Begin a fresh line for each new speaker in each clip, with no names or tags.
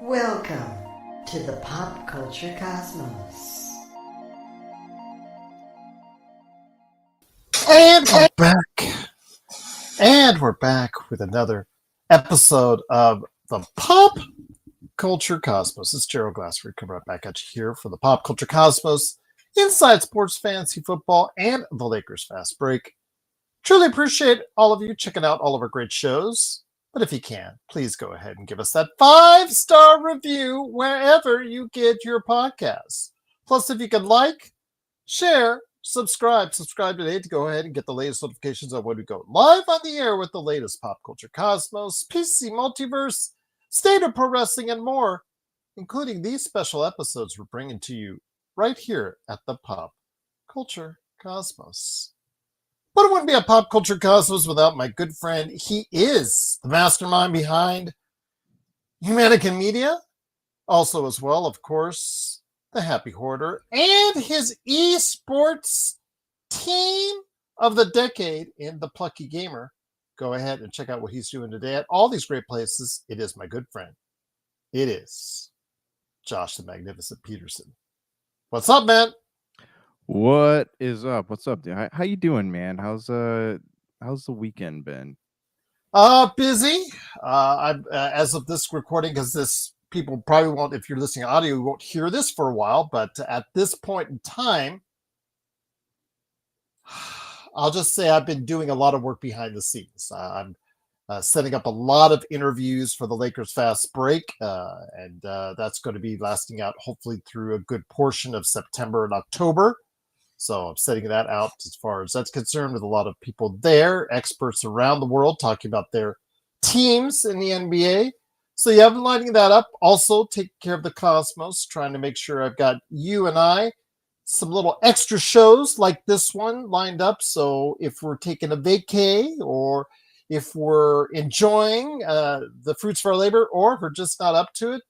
Welcome to the Pop Culture Cosmos.
And we're back. And we're back with another episode of the Pop Culture Cosmos. It's Gerald Glassford coming right back at you here for the Pop Culture Cosmos, Inside Sports, Fantasy Football, and the Lakers Fast Break. Truly appreciate all of you checking out all of our great shows. But if you can, please go ahead and give us that 5-star review wherever you get your podcasts. Plus, if you can like, share, subscribe today to go ahead and get the latest notifications on when we go live on the air with the latest Pop Culture Cosmos, PC Multiverse, State of Pro Wrestling, and more, including these special episodes we're bringing to you right here at the Pop Culture Cosmos. But it wouldn't be a Pop Culture Cosmos without my good friend. He is the mastermind behind Humanican Media. Also, as well, of course, the Happy Hoarder and his esports team of the decade in the Plucky Gamer. Go ahead and check out what he's doing today at all these great places. It is my good friend. It is Josh the Magnificent Peterson. What's up, man?
What is up? What's up, dude? How you doing, man? How's the weekend been?
Busy. I'm as of this recording, because this people probably won't, if you're listening to audio, you won't hear this for a while. But at this point in time, I'll just say I've been doing a lot of work behind the scenes. I'm setting up a lot of interviews for the Lakers Fast Break, and that's going to be lasting out hopefully through a good portion of September and October. So I'm setting that out as far as that's concerned with a lot of people there, experts around the world talking about their teams in the NBA. So yeah, I've been lining that up. Also taking care of the Cosmos, trying to make sure I've got you and I some little extra shows like this one lined up. So if we're taking a vacay, or if we're enjoying the fruits of our labor, or if we're just not up to it,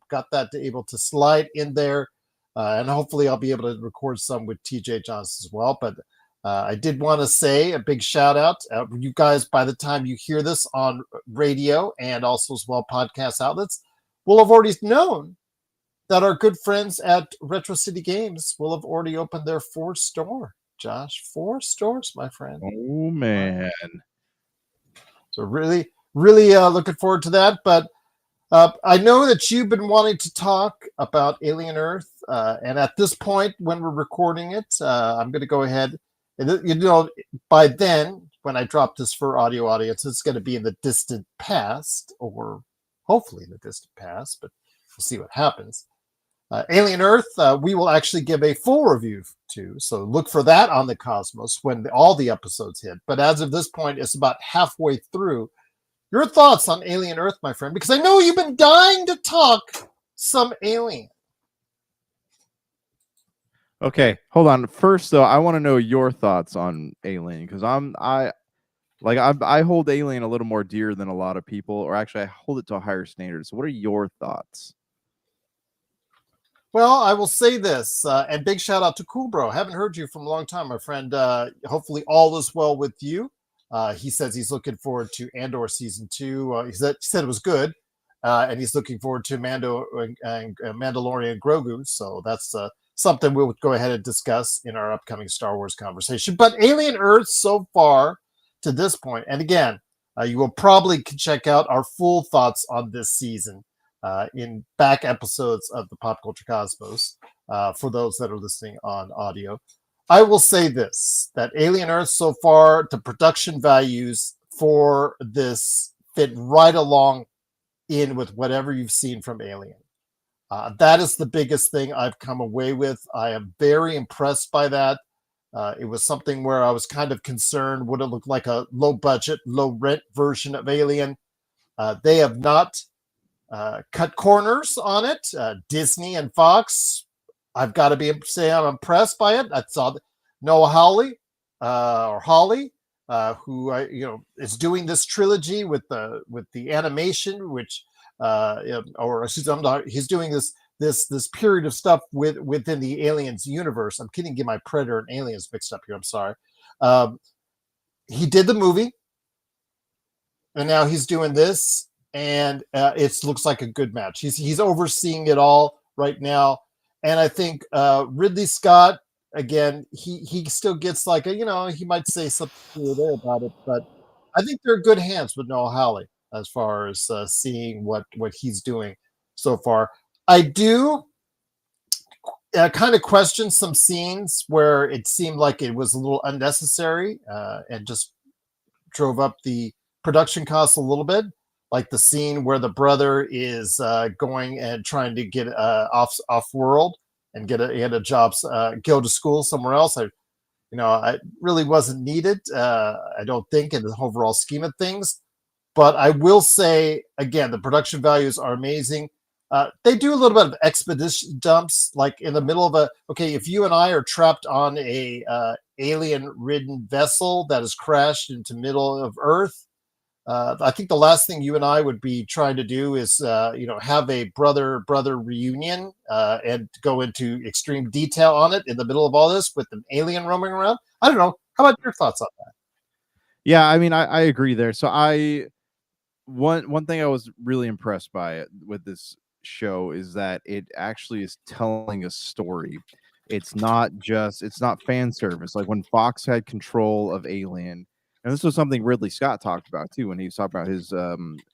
got that able to slide in there. And hopefully I'll be able to record some with TJ Johnson as well. But I did want to say a big shout out. You guys, by the time you hear this on radio and also as well podcast outlets, will have already known that our good friends at Retro City Games will have already opened their 4th store. Josh, 4 stores, my friend.
Oh, man.
So really looking forward to that. But I know that you've been wanting to talk about Alien Earth, and at this point, when we're recording it, I'm going to go ahead. And, by then, when I drop this for audio audience, it's going to be in the distant past, or hopefully in the distant past, but we'll see what happens. Alien Earth, we will actually give a full review to, so look for that on the Cosmos when all the episodes hit. But as of this point, it's about halfway through. Your thoughts on Alien Earth, my friend, because I know you've been dying to talk some Alien.
Okay, hold on. First, though, I want to know your thoughts on Alien, because I hold Alien a little more dear than a lot of people, or actually, I hold it to a higher standard. So, what are your thoughts?
Well, I will say this, and big shout out to Cool Bro. Haven't heard you from a long time, my friend. Hopefully, all is well with you. He says he's looking forward to Andor season 2. He said it was good, and he's looking forward to Mandalorian Grogu. So that's something we'll go ahead and discuss in our upcoming Star Wars conversation. But Alien Earth so far to this point, and again, you will probably check out our full thoughts on this season in back episodes of the Pop Culture Cosmos for those that are listening on audio. I will say this, that Alien Earth so far, the production values for this fit right along in with whatever you've seen from Alien. That is the biggest thing I've come away with. I am very impressed by that. It was something where I was kind of concerned, would it look like a low budget, low rent version of Alien? They have not cut corners on it. Disney and Fox, I've got to say I'm impressed by it. I saw Noah Hawley, who is doing this trilogy with the animation, which he's doing this period of stuff within the Aliens universe. I'm kidding, get my Predator and Aliens mixed up here. I'm sorry. He did the movie, and now he's doing this. and it looks like a good match. He's overseeing it all right now, and I think Ridley Scott, again, he still gets like he might say something here or there about it, but I think they're in good hands with Noah Hawley as far as seeing what he's doing so far. I do kind of question some scenes where it seemed like it was a little unnecessary and just drove up the production costs a little bit, like the scene where the brother is going and trying to get off world and get a job, go to school somewhere else. I really wasn't needed. I don't think in the overall scheme of things, but I will say again, the production values are amazing. They do a little bit of expedition dumps, like in the middle of if you and I are trapped on a alien-ridden vessel that has crashed into middle of Earth, I think the last thing you and I would be trying to do is, have a brother reunion and go into extreme detail on it in the middle of all this with an alien roaming around. I don't know. How about your thoughts on that?
Yeah, I mean, I agree there. So one thing I was really impressed by it with this show is that it actually is telling a story. It's not fan service. Like when Fox had control of Alien, and this was something Ridley Scott talked about too when he was talking about his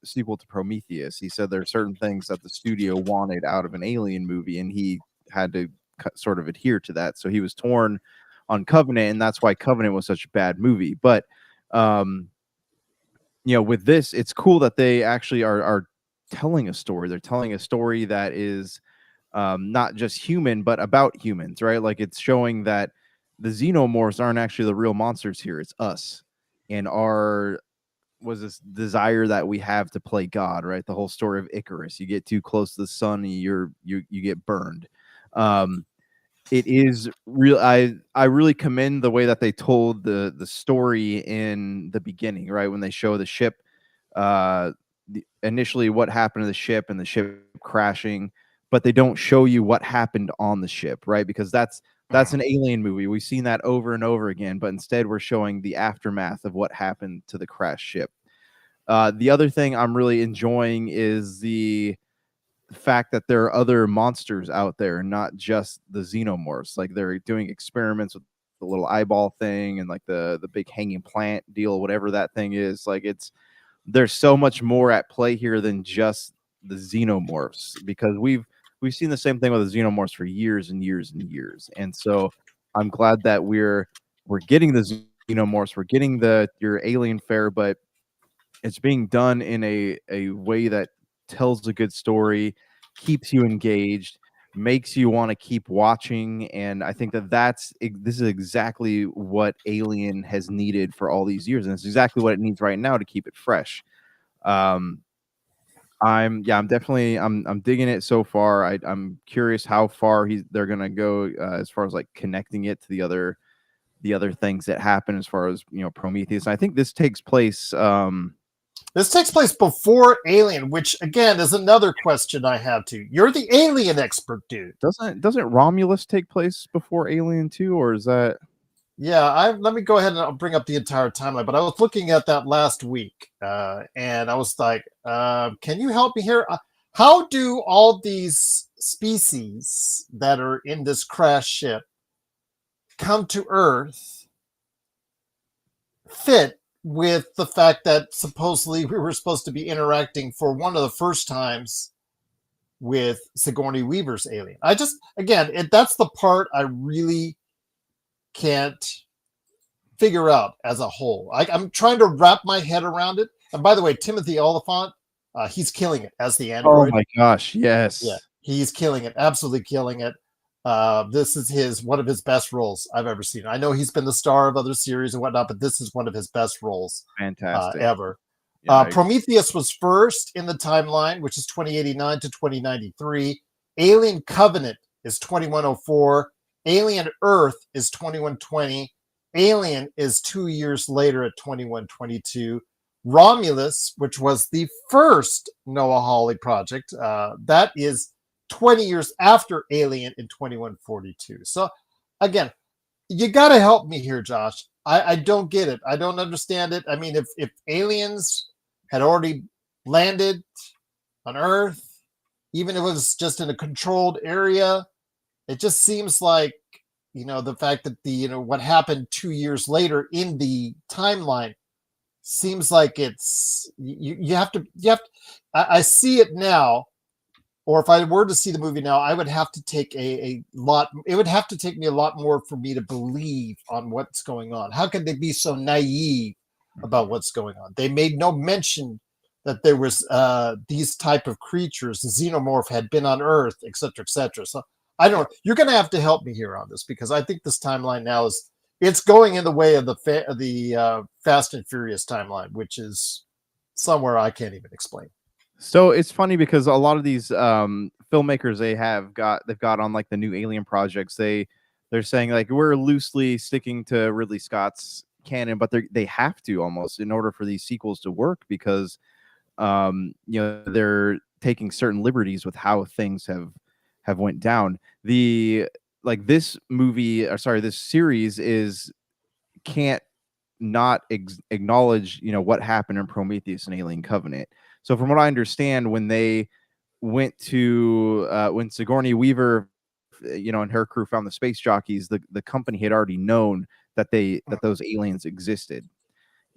sequel to Prometheus. He said there are certain things that the studio wanted out of an Alien movie, and he had to sort of adhere to that. So he was torn on Covenant, and that's why Covenant was such a bad movie. But with this, it's cool that they actually are telling a story. They're telling a story that is not just human, but about humans, right? Like it's showing that the xenomorphs aren't actually the real monsters here. It's us and this desire that we have to play God, right? The whole story of Icarus. You get too close to the sun, and you get burned. It is real. I really commend the way that they told the story in the beginning, right? When they show the ship, initially what happened to the ship and the ship crashing, but they don't show you what happened on the ship, right? Because that's an Alien movie. We've seen that over and over again, but instead we're showing the aftermath of what happened to the crash ship. The other thing I'm really enjoying is the fact that there are other monsters out there, not just the xenomorphs. Like they're doing experiments with the little eyeball thing and like the big hanging plant deal, whatever that thing is. Like there's so much more at play here than just the xenomorphs, because we've seen the same thing with the xenomorphs for years and years and years. And so I'm glad that we're getting the xenomorphs, we're getting your alien fare, but it's being done in a way that tells a good story, keeps you engaged, makes you want to keep watching. And I think this is exactly what Alien has needed for all these years, and it's exactly what it needs right now to keep it fresh. I'm definitely digging it so far. I'm curious how far they're gonna go as far as like connecting it to the other things that happen as far as Prometheus. And I think this takes place.
This takes place before Alien, which again is another question I have too. You're the Alien expert, dude.
Doesn't Romulus take place before Alien 2, or is that?
Yeah, let me go ahead and I'll bring up the entire timeline. But I was looking at that last week, and I was like, "Can you help me here? How do all these species that are in this crash ship come to Earth fit with the fact that supposedly we were supposed to be interacting for one of the first times with Sigourney Weaver's Alien?" That's the part I really can't figure out as a whole. I'm trying to wrap my head around it. And by the way, Timothy Oliphant, he's killing it as the android.
Oh my gosh, yes.
Yeah, he's killing it, absolutely killing it. This is one of his best roles I've ever seen. I know he's been the star of other series and whatnot, but this is one of his best roles ever. Yeah, Prometheus was first in the timeline, which is 2089 to 2093. Alien Covenant is 2104. Alien Earth is 2120. Alien is 2 years later at 2122. Romulus, which was the first Noah Hawley project, that is 20 years after Alien in 2142. So again, you got to help me here, Josh. I don't get it. I don't understand it. I mean, if Aliens had already landed on Earth, even if it was just in a controlled area. It just seems like, the fact that what happened 2 years later in the timeline seems like it's you have to I see it now, or if I were to see the movie now, I would have to take a lot. It would have to take me a lot more for me to believe on what's going on. How could they be so naive about what's going on? They made no mention that there was these type of creatures, the xenomorph had been on Earth, etc., etc. So I don't know. You're going to have to help me here on this, because I think this timeline now it's going in the way of the Fast and Furious timeline, which is somewhere I can't even explain.
So it's funny because a lot of these filmmakers they've got on like the new Alien projects, they're saying like we're loosely sticking to Ridley Scott's canon, but they have to almost in order for these sequels to work, because they're taking certain liberties with how things have went down. This movie, or sorry, this series can't not acknowledge what happened in Prometheus and Alien Covenant. So from what I understand, when they went to when Sigourney Weaver and her crew found the space jockeys, the company had already known that those aliens existed,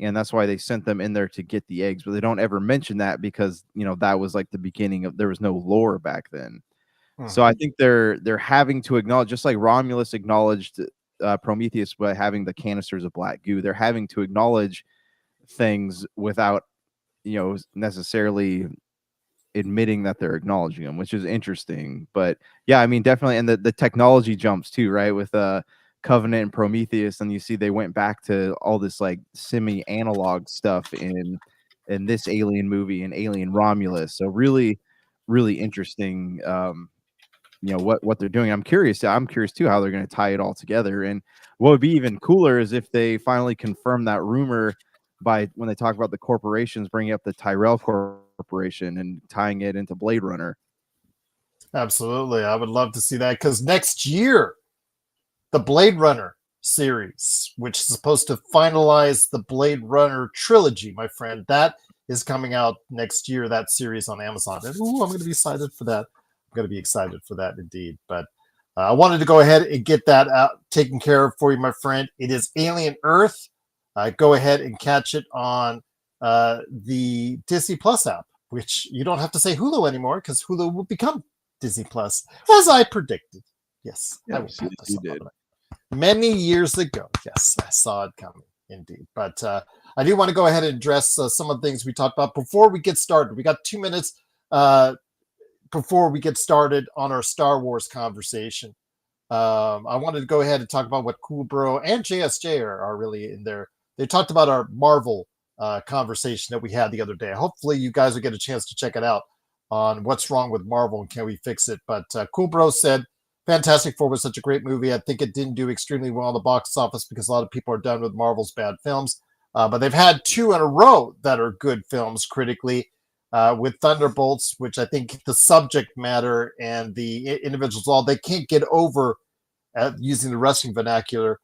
and that's why they sent them in there to get the eggs. But they don't ever mention that, because that was like the beginning of, there was no lore back then. So I think they're having to acknowledge, just like Romulus acknowledged Prometheus by having the canisters of black goo. They're having to acknowledge things without necessarily admitting that they're acknowledging them, which is interesting. But yeah, I mean, definitely. And the technology jumps too, right? With Covenant and Prometheus, and you see they went back to all this like semi-analog stuff in this Alien movie and Alien Romulus. So really, really interesting. What they're doing. I'm curious too how they're going to tie it all together. And what would be even cooler is if they finally confirm that rumor by when they talk about the corporations, bringing up the Tyrell Corporation and tying it into Blade Runner.
Absolutely. I would love to see that, because next year, the Blade Runner series, which is supposed to finalize the Blade Runner trilogy, my friend, that is coming out next year, that series on Amazon. And I'm going to be excited for that. I'm going to be excited for that indeed. But I wanted to go ahead and get that out, taken care of for you, my friend. It is Alien Earth. Go ahead and catch it on the Disney Plus app, which you don't have to say Hulu anymore, because Hulu will become Disney Plus, as I predicted. Yes, I will pat this up many years ago. Yes, I saw it coming, indeed. But I do want to go ahead and address some of the things we talked about before we get started. We got 2 minutes before we get started on our Star Wars conversation. I wanted to go ahead and talk about what Cool Bro and JSJ are really in there. They talked about our Marvel conversation that we had the other day. Hopefully you guys will get a chance to check it out on what's wrong with Marvel and can we fix it. But Cool Bro said, Fantastic Four was such a great movie. I think it didn't do extremely well in the box office because a lot of people are done with Marvel's bad films. But they've had 2 in a row that are good films critically, with Thunderbolts, which I think the subject matter and the individuals, they can't get over, using the wrestling vernacular,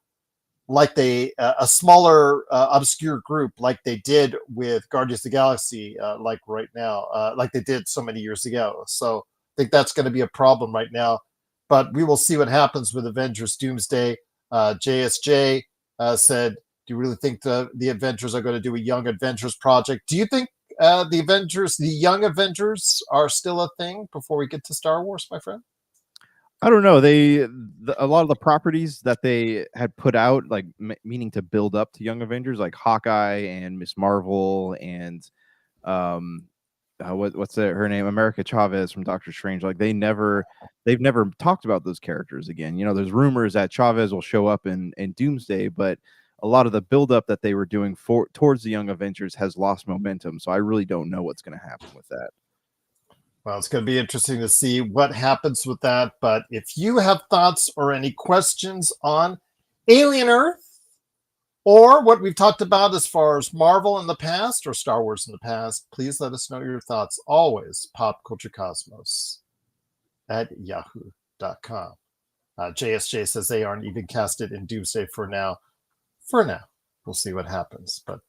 like a smaller, obscure group like they did with Guardians of the Galaxy, like right now, like they did so many years ago. So I think that's going to be a problem right now. But we will see what happens with Avengers Doomsday. JSJ said, do you really think the Avengers are going to do a Young Avengers project? Do you think the Young Avengers are still a thing before we get to Star Wars, my friend?
I don't know. A lot of the properties that they had put out, like meaning to build up to Young Avengers, like Hawkeye and Miss Marvel and what's her name, America Chavez from Doctor Strange. Like they've never talked about those characters again. There's rumors that Chavez will show up in Doomsday, but a lot of the buildup that they were doing towards the Young Avengers has lost momentum. So I really don't know what's going to happen with that.
Well, it's going to be interesting to see what happens with that. But if you have thoughts or any questions on Alien Earth or what we've talked about as far as Marvel in the past or Star Wars in the past, please let us know your thoughts. Always popculturecosmos at yahoo.com. JSJ says they aren't even casted in Doomsday for now. For now. We'll see what happens. But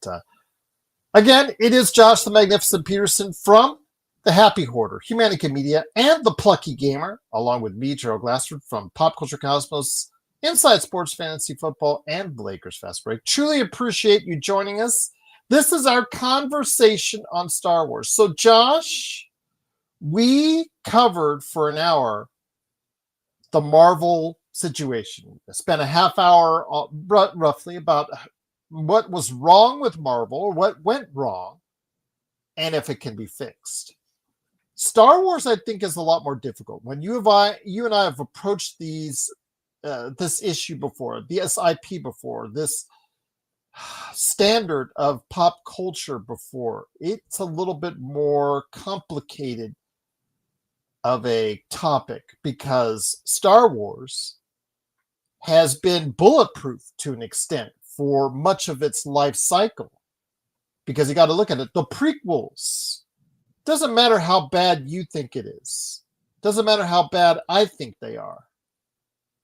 Again, it is Josh the Magnificent Peterson from the Happy Hoarder, Humanica Media, and the Plucky Gamer, along with me, Gerald Glassford from Pop Culture Cosmos, Inside Sports Fantasy Football, and Lakers Fast Break. Truly appreciate you joining us. This is our conversation on Star Wars. So, Josh, we covered for an hour the Marvel situation. I spent a half hour roughly about what was wrong with Marvel, or what went wrong, and if it can be fixed. Star Wars, I think, is a lot more difficult. When you and I have approached this issue before, the SIP before, this standard of pop culture before, it's a little bit more complicated of a topic because Star Wars has been bulletproof to an extent for much of its life cycle. Because you got to look at it. The prequels, doesn't matter how bad you think it is, doesn't matter how bad I think they are.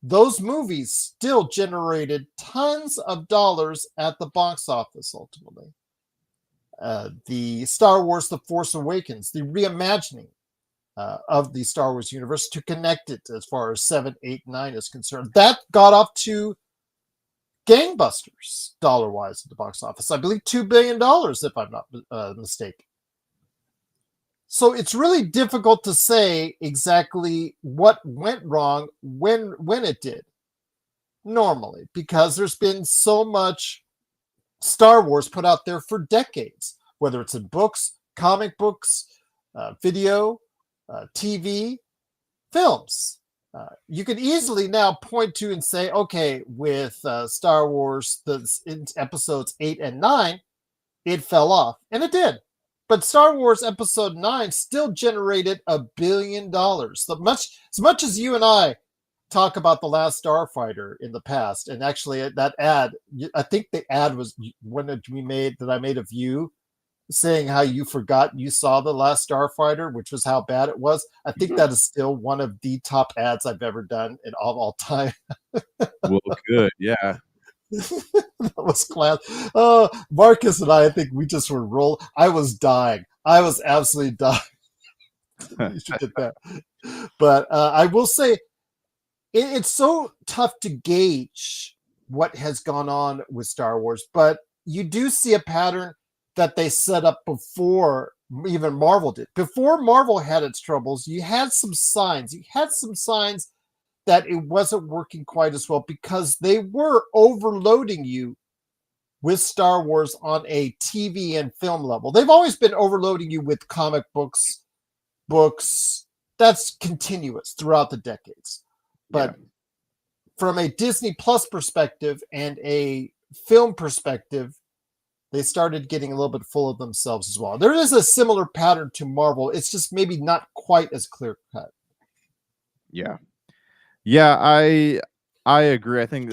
Those movies still generated tons of dollars at the box office ultimately. The Star Wars The Force Awakens, the reimagining of the Star Wars universe to connect it as far as 7, 8, 9 is concerned, that got off to gangbusters dollar-wise at the box office. I believe $2 billion, if I'm not mistaken. So it's really difficult to say exactly what went wrong when it did, normally, because there's been so much Star Wars put out there for decades, whether it's in books, comic books, video, TV, films. You could easily now point to and say, okay, with Star Wars, in episodes 8 and 9, it fell off. And it did. But Star Wars Episode 9 still generated $1 billion. As much as you and I talk about The Last Starfighter in the past, and actually that ad, I think the ad was one that I made of you, saying how you forgot you saw The Last Starfighter, which was how bad it was. I think that is still one of the top ads I've ever done in all time.
Well, good. Yeah.
That was class. Oh, Marcus and I think we just were rolling. I was dying. I was absolutely dying. You should get that. But I will say, it's so tough to gauge what has gone on with Star Wars, but you do see a pattern that they set up before even Marvel did. Before Marvel had its troubles, you had some signs. You had some signs that it wasn't working quite as well because they were overloading you with Star Wars on a TV and film level. They've always been overloading you with comic books. That's continuous throughout the decades. But from a Disney Plus perspective and a film perspective, they started getting a little bit full of themselves as well. There is a similar pattern to Marvel. It's just maybe not quite as clear cut.
Yeah. I agree. I think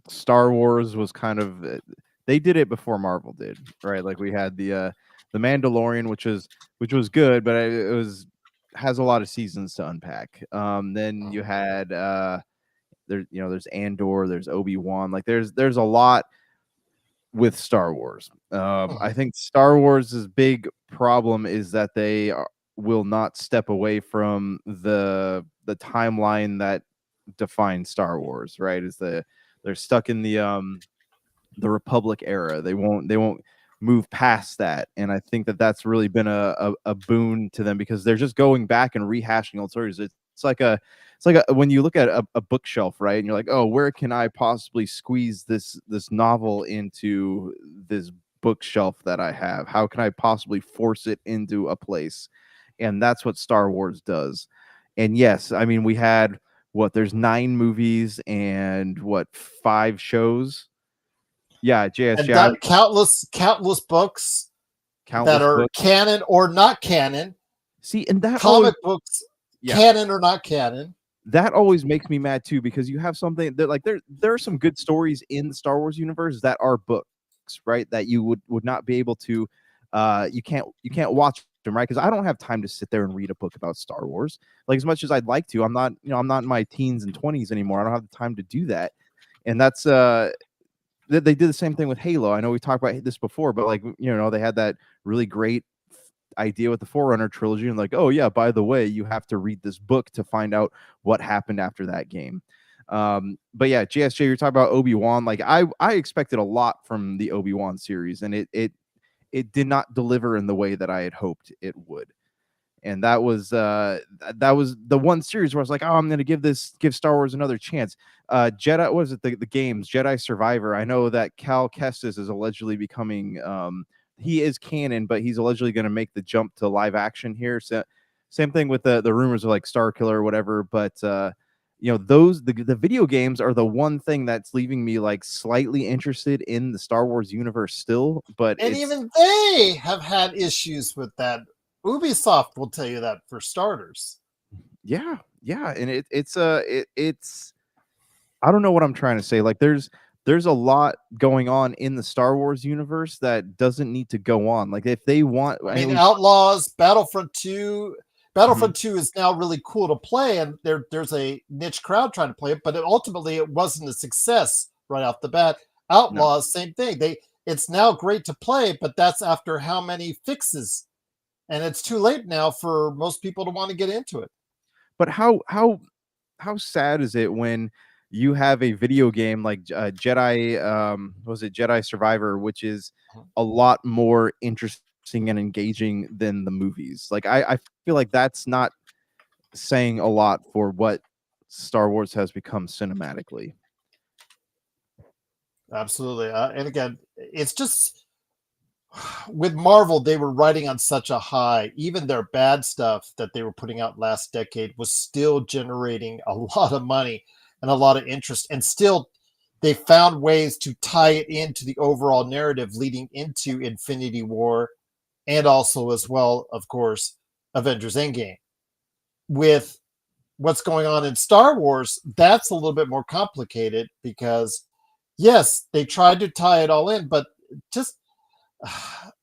Star Wars was kind of, they did it before Marvel did, right? Like we had the Mandalorian, which was good, but has a lot of seasons to unpack. Then you had there's Andor, there's Obi-Wan. Like there's a lot with Star Wars. I think Star Wars' big problem is that they will not step away from the timeline that defines Star Wars, right? They're stuck in the Republic era. They won't move past that, and I think that's really been a boon to them because they're just going back and rehashing old stories. It's like when you look at a bookshelf, right? And you're like, oh, where can I possibly squeeze this novel into this bookshelf that I have? How can I possibly force it into a place? And that's what Star Wars does. And yes, I mean, we had there's 9 movies and 5 shows. Yeah, JSJ.
And countless books that are canon or not canon.
See, and that
comic books, canon or not canon.
That always makes me mad too, because you have something that like there are some good stories in the Star Wars universe that are books, right? That you would not be able to you can't watch them, right? Because I don't have time to sit there and read a book about Star Wars. Like as much as I'd like to, I'm not in my teens and 20s anymore. I don't have the time to do that. And that's they did the same thing with Halo. I know we talked about this before, but like, they had that really great idea with the Forerunner trilogy, and like, oh yeah, by the way, you have to read this book to find out what happened after that game. But yeah, JSJ, you're talking about Obi-Wan. Like I expected a lot from the Obi-Wan series, and it did not deliver in the way that I had hoped it would. And that was the one series where I was like, oh, I'm going to give Star Wars another chance. Jedi, what was it? The games, Jedi Survivor. I know that Cal Kestis is allegedly becoming, he is canon, but he's allegedly going to make the jump to live action here. So same thing with the rumors of like Star Killer or whatever. But the video games are the one thing that's leaving me like slightly interested in the Star Wars universe still. But
And even they have had issues with that. Ubisoft will tell you that for starters.
Yeah, and it's I don't know what I'm trying to say. Like there's a lot going on in the Star Wars universe that doesn't need to go on. Like if they want,
I mean, Outlaws, Battlefront 2. Battlefront 2 is now really cool to play, and there's a niche crowd trying to play it, but ultimately it wasn't a success right off the bat. Outlaws, same thing. It's now great to play, but that's after how many fixes? And it's too late now for most people to want to get into it.
But how sad is it when you have a video game like Jedi, was it Jedi Survivor, which is a lot more interesting and engaging than the movies? Like I feel like that's not saying a lot for what Star Wars has become cinematically.
Absolutely. And again, it's just with Marvel, they were riding on such a high. Even their bad stuff that they were putting out last decade was still generating a lot of money and a lot of interest. And still, they found ways to tie it into the overall narrative leading into Infinity War and also, as well, of course, Avengers Endgame. With what's going on in Star Wars, that's a little bit more complicated because, yes, they tried to tie it all in, but just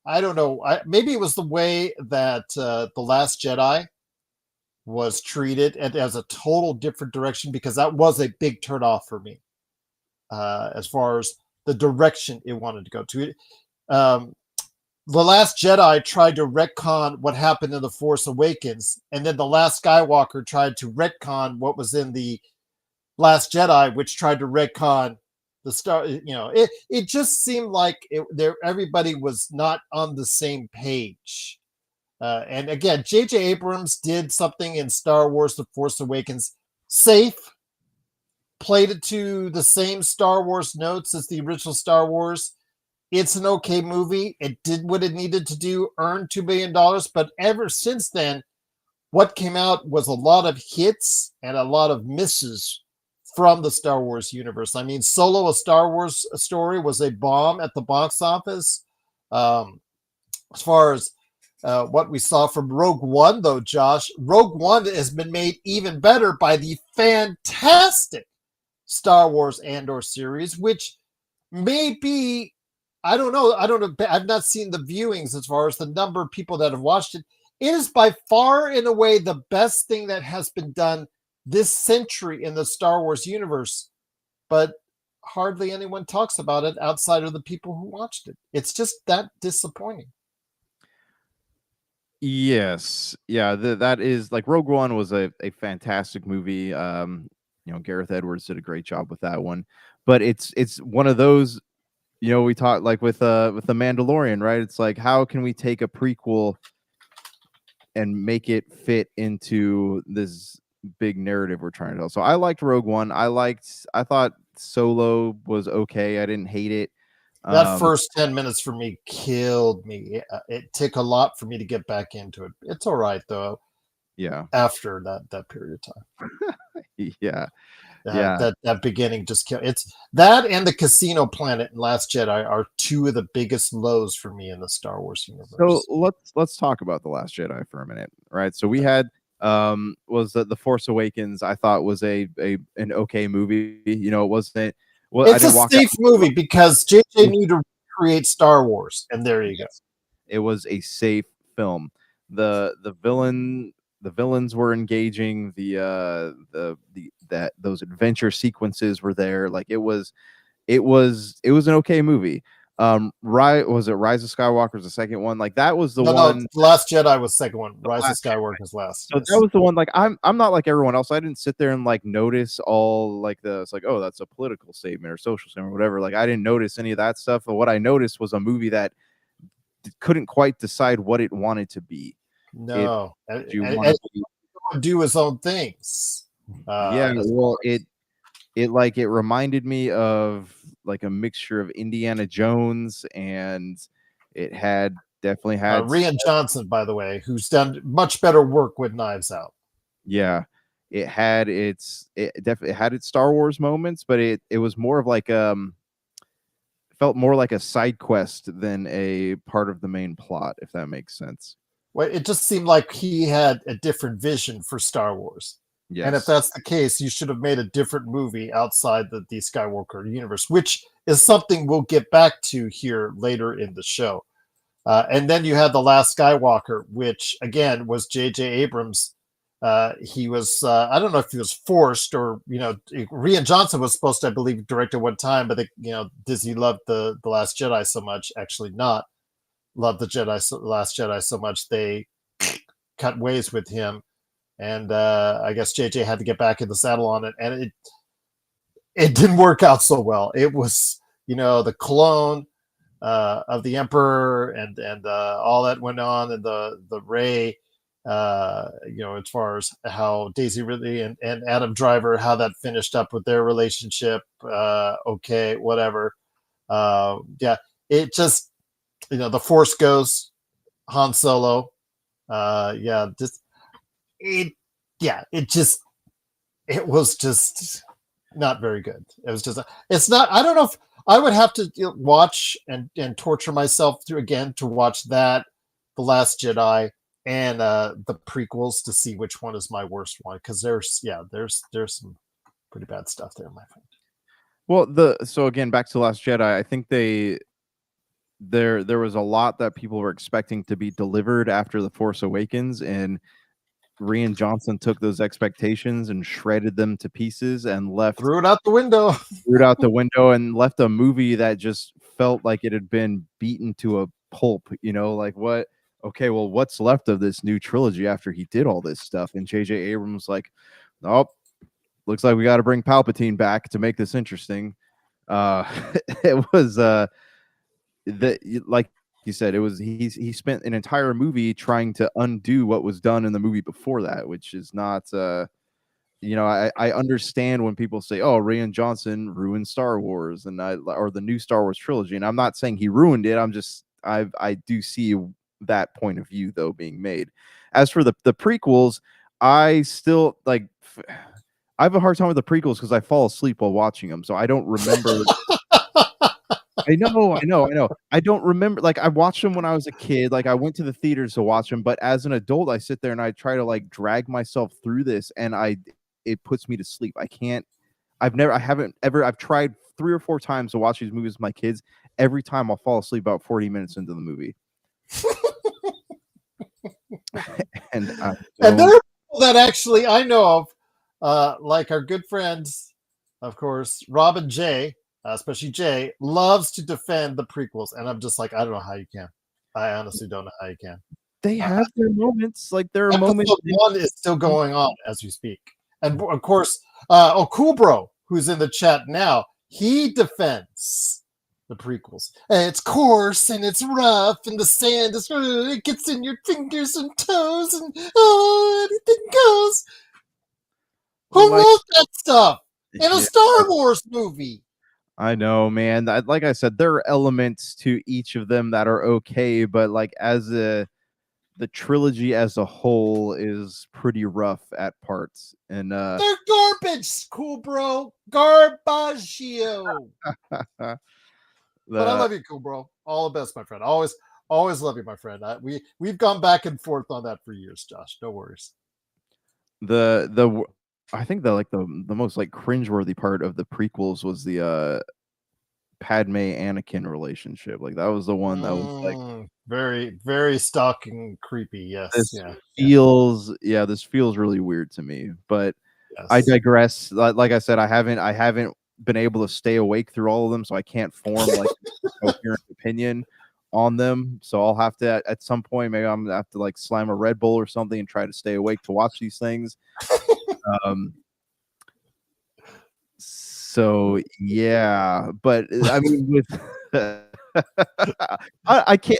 I don't know. Maybe it was the way that The Last Jedi was treated and as a total different direction, because that was a big turnoff for me as far as the direction it wanted to go to. The Last Jedi tried to retcon what happened in The Force Awakens, and then The Last Skywalker tried to retcon what was in The Last Jedi, which tried to retcon the star. It just seemed like everybody was not on the same page. And again, J.J. Abrams did something in Star Wars: The Force Awakens safe, played it to the same Star Wars notes as the original Star Wars. It's an okay movie. It did what it needed to do, earned $2 billion. But ever since then, what came out was a lot of hits and a lot of misses from the Star Wars universe. I mean, Solo, a Star Wars story, was a bomb at the box office. As far as what we saw from Rogue One, though, Josh, Rogue One has been made even better by the fantastic Star Wars Andor series, which may be, I don't know. I've not seen the viewings as far as the number of people that have watched it. It is by far, in a way, the best thing that has been done this century in the Star Wars universe, but hardly anyone talks about it outside of the people who watched it. It's just that disappointing.
Yes. Yeah, that is like Rogue One was a fantastic movie. Gareth Edwards did a great job with that one. But it's one of those, we talked like with the Mandalorian, right? It's like, how can we take a prequel and make it fit into this big narrative we're trying to tell? So I liked Rogue One. I thought Solo was okay. I didn't hate it.
That first 10 minutes for me killed me. It took a lot for me to get back into it. It's all right, though.
Yeah.
After that period of time.
Yeah.
That beginning just killed. It's that and the Casino Planet and Last Jedi are two of the biggest lows for me in the Star Wars universe.
So let's talk about The Last Jedi for a minute, right? So we had was The Force Awakens. I thought was an okay movie. It wasn't. Well,
it's a safe movie because JJ knew to create Star Wars, and there you go.
It was a safe film. The villains were engaging. Those adventure sequences were there. Like it was it was an okay movie. Was it Rise of Skywalker the second one? Like that was the one.
No, Last Jedi was second one. Rise of
Last Jedi.
Skywalker's last.
So
Yes.
that was the one. Like I'm not like everyone else. I didn't sit there and like notice all like it's like, oh, that's a political statement or social statement or whatever. Like I didn't notice any of that stuff. But what I noticed was a movie that couldn't quite decide what it wanted to be.
No,
and
do his own things.
Well, it reminded me of like a mixture of Indiana Jones, and it definitely had
Rian Johnson, by the way, who's done much better work with Knives Out.
Yeah, it definitely had its Star Wars moments, but it was more of like felt more like a side quest than a part of the main plot, if that makes sense.
Well, it just seemed like he had a different vision for Star Wars. Yes. And if that's the case, you should have made a different movie outside the Skywalker universe, which is something we'll get back to here later in the show. And then you had The Last Skywalker, which, again, was J.J. Abrams. He was, I don't know if he was forced or, Rian Johnson was supposed to, I believe, direct at one time, but, Disney loved the Last Jedi so much, actually not loved the Last Jedi so much, they cut ways with him. And I guess JJ had to get back in the saddle on it, and it didn't work out so well. It was, the clone of the Emperor, and all that went on, and the Rey, as far as how Daisy Ridley and Adam Driver, how that finished up with their relationship. Okay, whatever. It just, the Force Ghost, Han Solo. It was just not very good. It was just, it's not, I don't know if I would have to watch and torture myself to watch that, The Last Jedi, and the prequels to see which one is my worst one. Cause there's some pretty bad stuff there, my friend.
Well, so again, back to Last Jedi, I think there was a lot that people were expecting to be delivered after The Force Awakens, and Rian Johnson took those expectations and shredded them to pieces and
threw it out the window,
and left a movie that just felt like it had been beaten to a pulp. Like what? Okay, well, what's left of this new trilogy after he did all this stuff? And J.J. Abrams like, nope, looks like we got to bring Palpatine back to make this interesting. It was like you said, it was he spent an entire movie trying to undo what was done in the movie before that, which is not I understand when people say, oh, Rian Johnson ruined Star Wars or the new Star Wars trilogy, and I'm not saying he ruined it. I do see that point of view though being made. As for the prequels, I still I have a hard time with the prequels because I fall asleep while watching them, so I don't remember. I know. I don't remember. Like, I watched them when I was a kid. Like, I went to the theaters to watch them, but as an adult, I sit there and I try to like drag myself through this, and it puts me to sleep. I've tried 3 or 4 times to watch these movies with my kids. Every time I'll fall asleep about 40 minutes into the movie. and
there are people that actually I know of, like our good friends, of course, Rob and Jay. Especially Jay, loves to defend the prequels, and I'm just like, I don't know how you can. I honestly don't know how you can.
They have their moments, like there are moments.
One is still going on as we speak, and of course, Cool Bro, who's in the chat now, he defends the prequels. And it's coarse and it's rough, and the sand is it gets in your fingers and toes, and anything goes. Who wrote that stuff in a Star Wars movie?
I know, man. Like I said, there are elements to each of them that are okay, but like as the trilogy as a whole is pretty rough at parts. And
they're garbage, Cool Bro. Garbaggio. But I love you, Cool Bro. All the best, my friend. Always love you, my friend. We've gone back and forth on that for years, Josh. No worries.
I think the most like cringeworthy part of the prequels was the Padme Anakin relationship. Like that was the one that was like
very, very stalking, creepy. Yes,
this feels really weird to me. But yes. I digress. Like I said, I haven't been able to stay awake through all of them, so I can't form like a coherent opinion on them. So I'll have to at some point, maybe I'm gonna have to like slam a Red Bull or something and try to stay awake to watch these things. So yeah, but I mean, with I can't.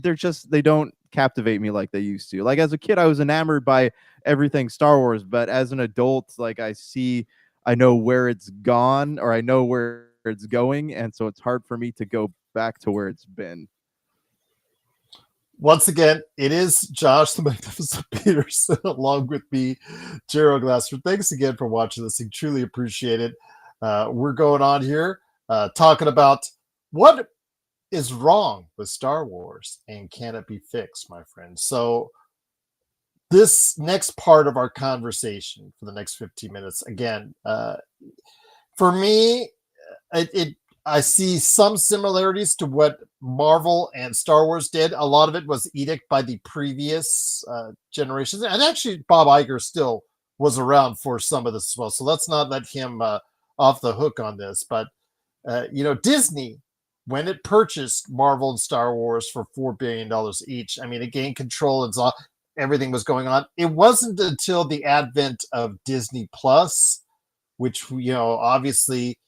They're just they don't captivate me like they used to. Like as a kid, I was enamored by everything Star Wars, but as an adult, like I know where it's gone, or I know where it's going, and so it's hard for me to go back to where it's been.
Once again, it is Josh the Magnificent Peterson along with me, Gerald Glasser. Thanks again for watching this thing. Truly appreciate it. We're going on here talking about what is wrong with Star Wars and can it be fixed, my friend? So this next part of our conversation for the next 15 minutes, again, for me, I see some similarities to what Marvel and Star Wars did. A lot of it was edict by the previous generations. And actually, Bob Iger still was around for some of this as well. So let's not let him off the hook on this. But, Disney, when it purchased Marvel and Star Wars for $4 billion each, I mean, it gained control and everything was going on. It wasn't until the advent of Disney Plus, which, obviously,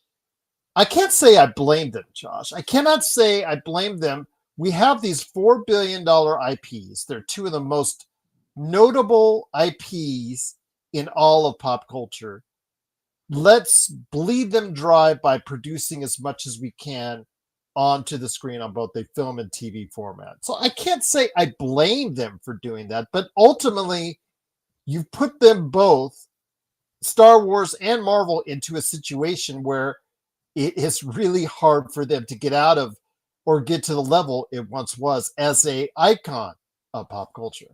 I can't say I blame them, Josh. I cannot say I blame them. We have these $4 billion IPs. They're two of the most notable IPs in all of pop culture. Let's bleed them dry by producing as much as we can onto the screen on both the film and TV format. So I can't say I blame them for doing that, but ultimately, you put them both, Star Wars and Marvel, into a situation where it is really hard for them to get out of or get to the level it once was as a icon of pop culture.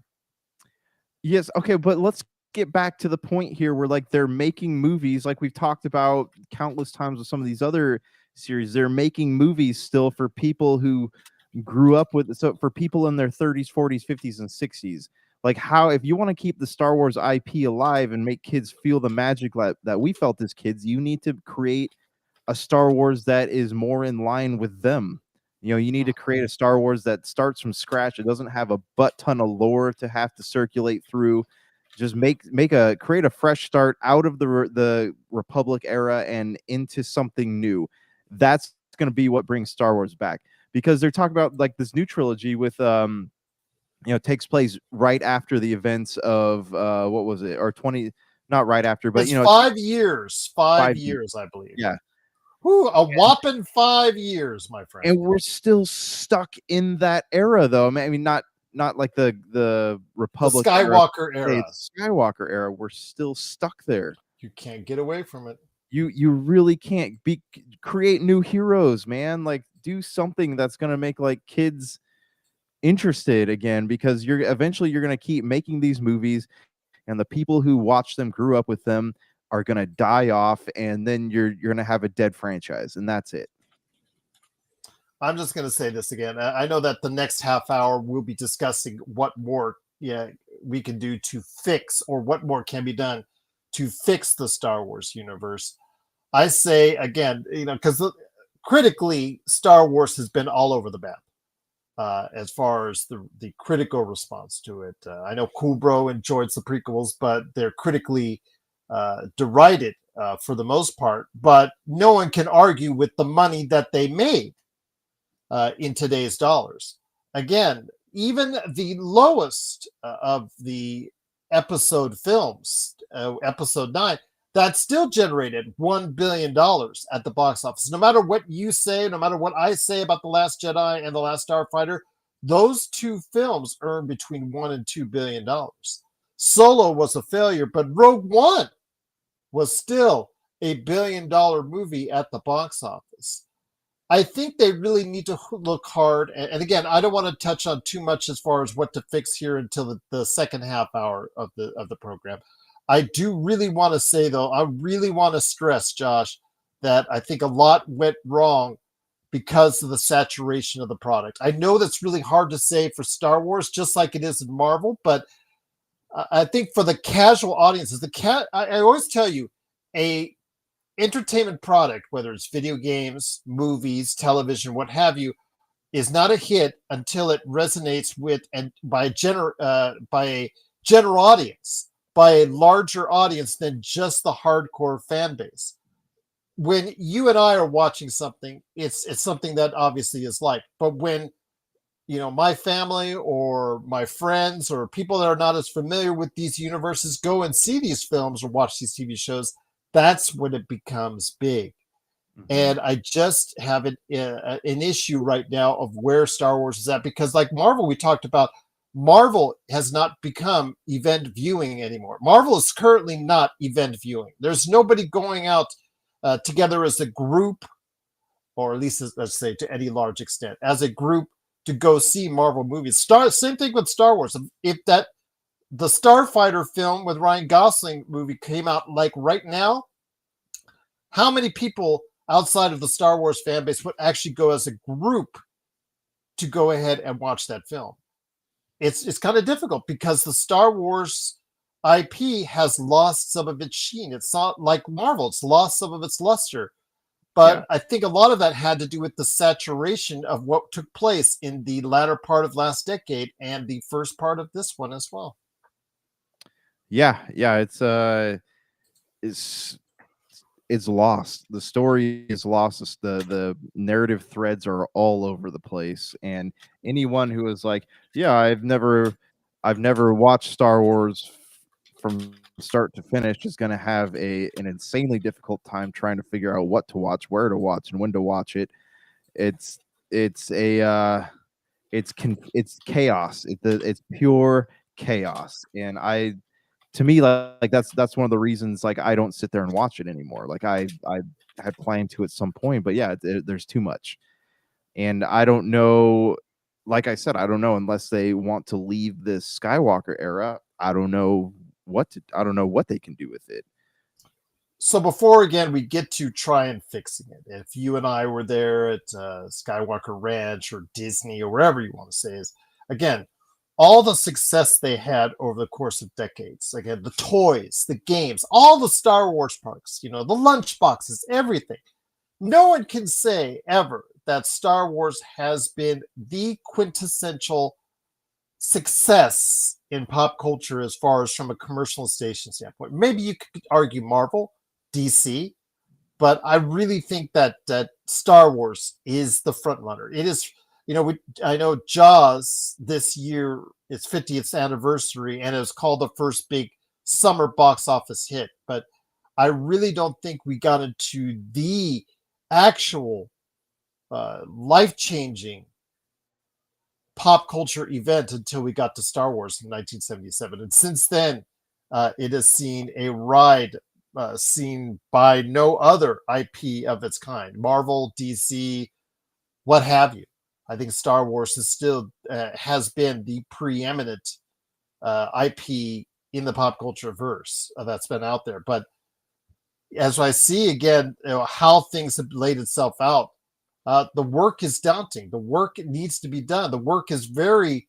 Yes, okay, but let's get back to the point here where like they're making movies like we've talked about countless times with some of these other series. They're making movies still for people who grew up with, so for people in their 30s, 40s, 50s, and 60s. Like how, if you want to keep the Star Wars IP alive and make kids feel the magic that we felt as kids, you need to create a Star Wars that is more in line with them. You need to create a Star Wars that starts from scratch. It doesn't have a butt ton of lore to have to circulate through. Just create a fresh start out of the Republic era and into something new. That's going to be what brings Star Wars back, because they're talking about like this new trilogy with takes place right after the events of what was it, or 20, not right after, but
it's 5 years, 5 years, I believe.
Yeah.
Whew, a whopping 5 years, my friend.
And we're still stuck in that era, though. I mean, not like the Republic,
the Skywalker era.
Skywalker era. We're still stuck there.
You can't get away from it.
You really can't create new heroes, man. Like do something that's gonna make like kids interested again, because you're gonna keep making these movies, and the people who watch them, grew up with them, are going to die off, and then you're going to have a dead franchise, and that's it.
I'm just going to say this again. I know that the next half hour we'll be discussing what more we can do to fix, or what more can be done to fix the Star Wars universe. I say again, because critically, Star Wars has been all over the map as far as the critical response to it. I know Cool Bro enjoyed the prequels, but they're critically derided for the most part, but no one can argue with the money that they made in today's dollars. Again, even the lowest of the episode films, episode 9, that still generated $1 billion at the box office. No matter what you say, no matter what I say about The Last Jedi and The Last Starfighter, those two films earned between $1 and $2 billion. Solo was a failure, but Rogue One was still a $1 billion movie at the box office. I think they really need to look hard. And again, I don't want to touch on too much as far as what to fix here until the second half hour of the program. I do really want to say, though, I really want to stress, Josh, that I think a lot went wrong because of the saturation of the product. I know that's really hard to say for Star Wars, just like it is in Marvel, but I think for the casual audiences, I always tell you, a entertainment product, whether it's video games, movies, television, what have you, is not a hit until it resonates with and by a general audience, by a larger audience than just the hardcore fan base. When you and I are watching something, it's something that obviously is liked. But when my family or my friends or people that are not as familiar with these universes go and see these films or watch these TV shows, that's when it becomes big. And I just have an issue right now of where Star Wars is at, because like Marvel, we talked about, Marvel has not become event viewing anymore. Marvel is currently not event viewing. There's nobody going out together as a group, or at least let's say to any large extent, as a group to go see Marvel movies. Same thing with Star Wars. If the Starfighter film with Ryan Gosling movie came out like right now, how many people outside of the Star Wars fan base would actually go as a group to go ahead and watch that film? It's kind of difficult because the Star Wars IP has lost some of its sheen. It's not like Marvel. It's lost some of its luster. But I think a lot of that had to do with the saturation of what took place in the latter part of last decade and the first part of this one as well.
Yeah, it's lost. The story is lost. The narrative threads are all over the place. And anyone who is like, yeah, I've never watched Star Wars from start to finish is going to have an insanely difficult time trying to figure out what to watch, where to watch, and when to watch it. It's chaos. It's pure chaos. And to me, like that's one of the reasons like I don't sit there and watch it anymore. Like I had planned to at some point, but yeah, there's too much, and I don't know. Like I said, I don't know unless they want to leave this Skywalker era. I don't know what they can do with it.
So before again we get to try and fixing it, if you and I were there at Skywalker Ranch or Disney or wherever you want to say, is again all the success they had over the course of decades. Again, the toys, the games, all the Star Wars parks, the lunch boxes, everything. No one can say ever that Star Wars has been the quintessential success in pop culture as far as from a commercialization standpoint. Maybe you could argue Marvel, DC, but I really think that Star Wars is the front runner. It is, I know Jaws this year, its 50th anniversary, and it was called the first big summer box office hit. But I really don't think we got into the actual life-changing pop culture event until we got to Star Wars in 1977. And since then, it has seen a ride seen by no other IP of its kind. Marvel, DC, what have you. I think Star Wars is still has been the preeminent IP in the pop culture verse that's been out there. But as I see again, how things have laid itself out, the work is daunting. The work needs to be done. The work is very,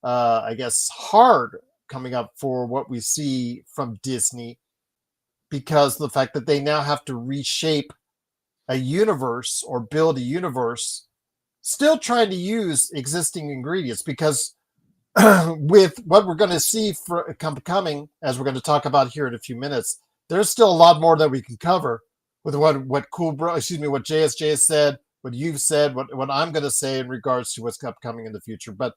I guess, hard coming up for what we see from Disney, because of the fact that they now have to reshape a universe or build a universe, still trying to use existing ingredients. Because with what we're going to see for coming, as we're going to talk about here in a few minutes, there's still a lot more that we can cover with what JSJ has said, what you've said, what I'm going to say in regards to what's upcoming in the future. But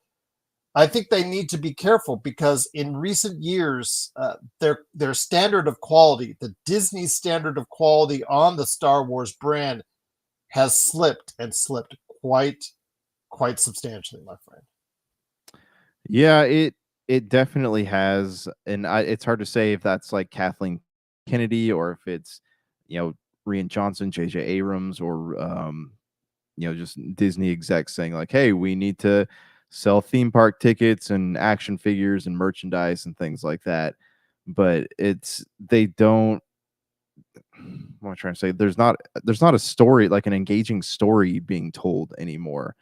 I think they need to be careful, because in recent years, their standard of quality, the Disney standard of quality on the Star Wars brand, has slipped quite substantially, my friend.
Yeah, it definitely has, and it's hard to say if that's like Kathleen Kennedy or if it's Rian Johnson, J.J. Abrams, or just Disney execs saying like, hey, we need to sell theme park tickets and action figures and merchandise and things like that. But they don't. What am I trying to say? There's not a story, like an engaging story being told anymore.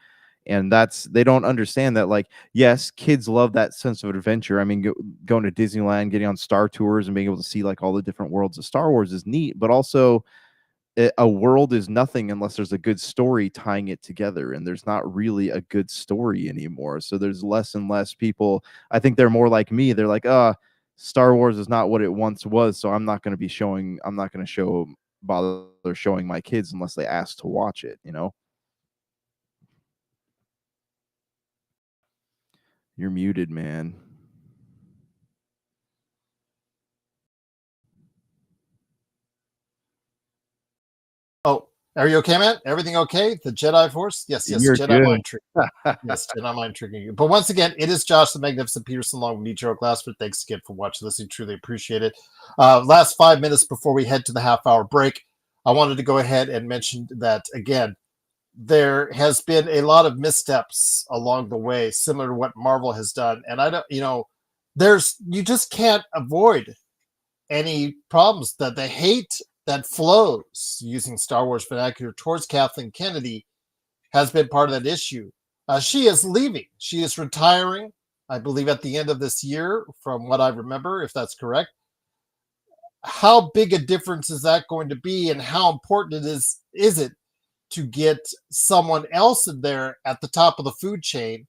And they don't understand that, like, yes, kids love that sense of adventure. I mean, going to Disneyland, getting on Star Tours and being able to see like all the different worlds of Star Wars is neat, but also a world is nothing unless there's a good story tying it together, and there's not really a good story anymore. So there's less and less people. I think they're more like me. They're like, Star Wars is not what it once was, so I'm not going to bother showing my kids unless they ask to watch it, You're muted, man.
Oh, are you okay, man? Everything okay? The Jedi Force? Yes,
You're
Jedi
good.
mind trick. Yes, Jedi mind tricking you. But once again, it is Josh the Magnificent Peterson along with me, Gerald Glassford. Thanks again for watching, listening. Truly appreciate it. Last 5 minutes before we head to the half-hour break, I wanted to go ahead and mention that again. There has been a lot of missteps along the way, similar to what Marvel has done, and I don't, you just can't avoid any problems. That the hate that flows, using Star Wars vernacular, towards Kathleen Kennedy has been part of that issue. She is leaving. She is retiring, I believe, at the end of this year, from what I remember, if that's correct. How big a difference is that going to be, and how important is it to get someone else in there at the top of the food chain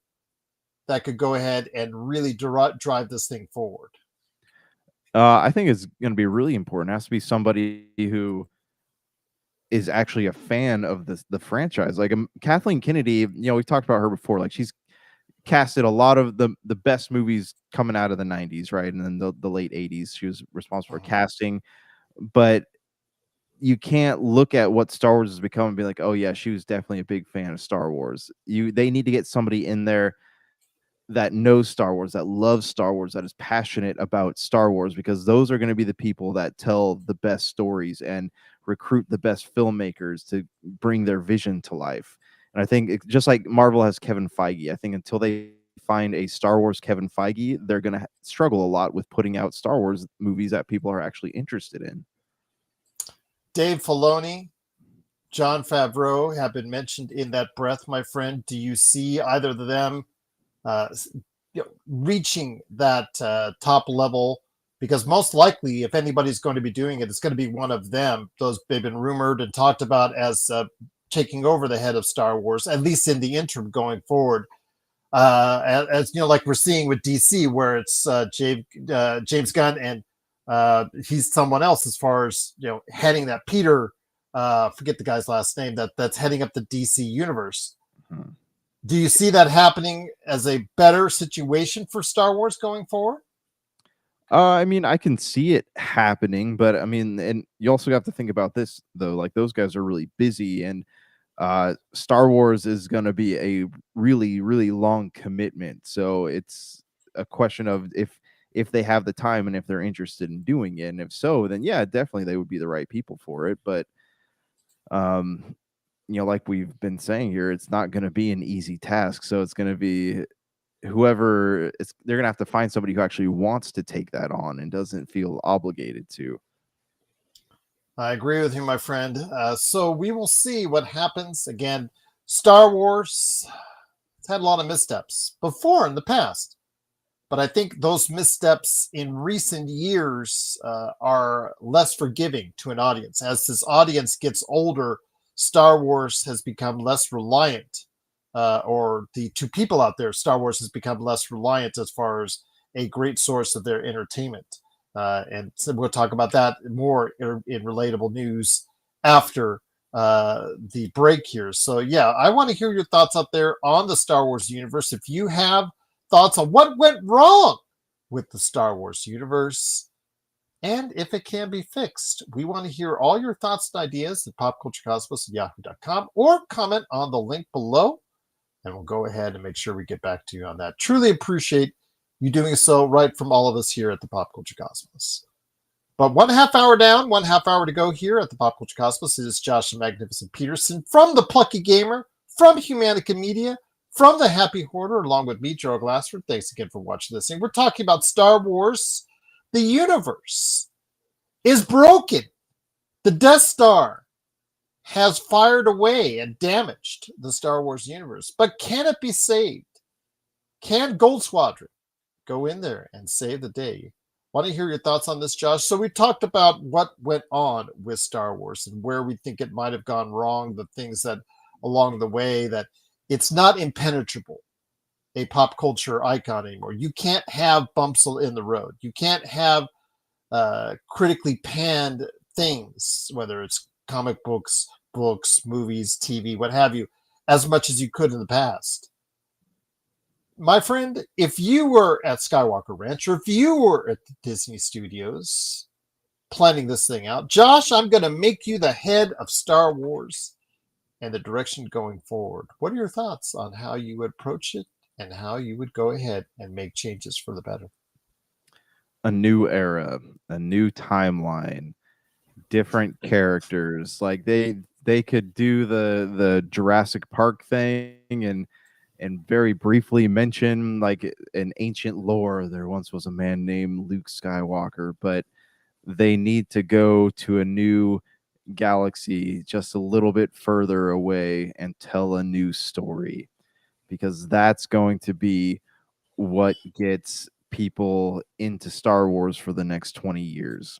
that could go ahead and really drive this thing forward?
I think it's going to be really important. It has to be somebody who is actually a fan of the franchise. Like Kathleen Kennedy, we've talked about her before. Like she's casted a lot of the best movies coming out of the 90s, right? And then the late 80s. She was responsible for casting. But you can't look at what Star Wars has become and be like, oh yeah, she was definitely a big fan of Star Wars. They need to get somebody in there that knows Star Wars, that loves Star Wars, that is passionate about Star Wars, because those are going to be the people that tell the best stories and recruit the best filmmakers to bring their vision to life. And I think just like Marvel has Kevin Feige, I think until they find a Star Wars Kevin Feige, they're going to struggle a lot with putting out Star Wars movies that people are actually interested in.
Dave Filoni, Jon Favreau have been mentioned in that breath, my friend. Do you see either of them reaching that top level? Because most likely, if anybody's going to be doing it, it's going to be one of them. They've been rumored and talked about as taking over the head of Star Wars, at least in the interim going forward. As like we're seeing with DC, where it's James Gunn, and he's someone else as far as heading that Peter. Forget the guy's last name. That's heading up the DC universe.
Hmm.
Do you see that happening as a better situation for Star Wars going forward?
I mean, I can see it happening, but I mean, and you also have to think about this though. Like those guys are really busy, and Star Wars is going to be a really, really long commitment. So it's a question of if they have the time and if they're interested in doing it. And if so, then yeah, definitely they would be the right people for it. But like we've been saying here, it's not going to be an easy task. So it's going to be they're going to have to find somebody who actually wants to take that on and doesn't feel obligated to.
I agree with you, my friend. So we will see what happens. Again, Star Wars has had a lot of missteps before in the past, but I think those missteps in recent years are less forgiving to an audience. As this audience gets older, Star Wars has become less reliant, or the two people out there, Star Wars has become less reliant as far as a great source of their entertainment. And so we'll talk about that more in relatable news after the break here. So yeah, I want to hear your thoughts out there on the Star Wars universe. If you have thoughts on what went wrong with the Star Wars universe, and if it can be fixed, we want to hear all your thoughts and ideas at popculturecosmos@yahoo.com, or comment on the link below, and we'll go ahead and make sure we get back to you on that. Truly appreciate you doing so, right from all of us here at the Pop Culture Cosmos. But 1/2 hour down, 1/2 hour to go here at the Pop Culture Cosmos. It is Josh the Magnificent Peterson from the Plucky Gamer, from Humanica Media, from the Happy Hoarder, along with me, Gerald Glassford. Thanks again for watching this. And we're talking about Star Wars. The universe is broken. The Death Star has fired away and damaged the Star Wars universe. But can it be saved? Can Gold Squadron go in there and save the day? Want to hear your thoughts on this, Josh? So we talked about what went on with Star Wars and where we think it might have gone wrong, the things that along the way, that it's not impenetrable, a pop culture icon anymore. You can't have bumps in the road. You can't have critically panned things, whether it's comic books, movies, TV, what have you, as much as you could in the past. My friend, if you were at Skywalker Ranch or if you were at the Disney Studios planning this thing out, Josh, I'm going to make you the head of Star Wars and the direction going forward. What are your thoughts on how you would approach it and how you would go ahead and make changes for the better?
A new era, a new timeline, different characters. Like they could do the Jurassic Park thing and very briefly mention like an ancient lore. There once was a man named Luke Skywalker, but they need to go to a new galaxy just a little bit further away and tell a new story, because that's going to be what gets people into Star Wars for the next 20 years.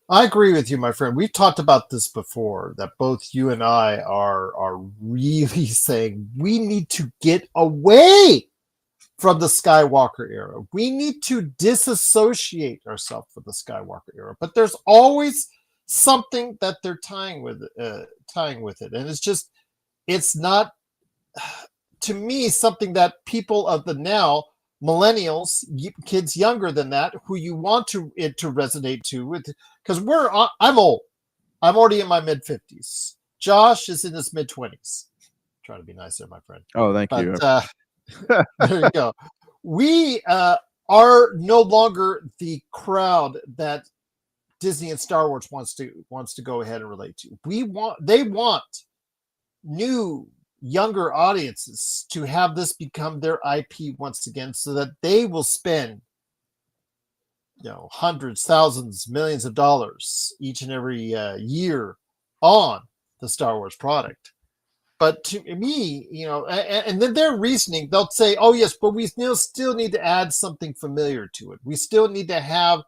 I agree with you, my friend. We've talked about this before, that both you and I are really saying we need to get away from the Skywalker era. We need to disassociate ourselves from the Skywalker era. But there's always something that they're tying with it. And it's not, to me, something that people of the now, millennials, kids younger than that, who you want it to resonate to with, because I'm old. I'm already in my mid 50s. Josh is in his mid 20s. Trying to be nice there, my friend.
Oh, thank you.
There you go. We are no longer the crowd that Disney and Star Wars wants to go ahead and relate to. They want new, younger audiences to have this become their IP once again, so that they will spend hundreds, thousands, millions of dollars each and every year on the Star Wars product. But to me, and then their reasoning, they'll say, oh yes, but we still need to add something familiar to it. We still need to have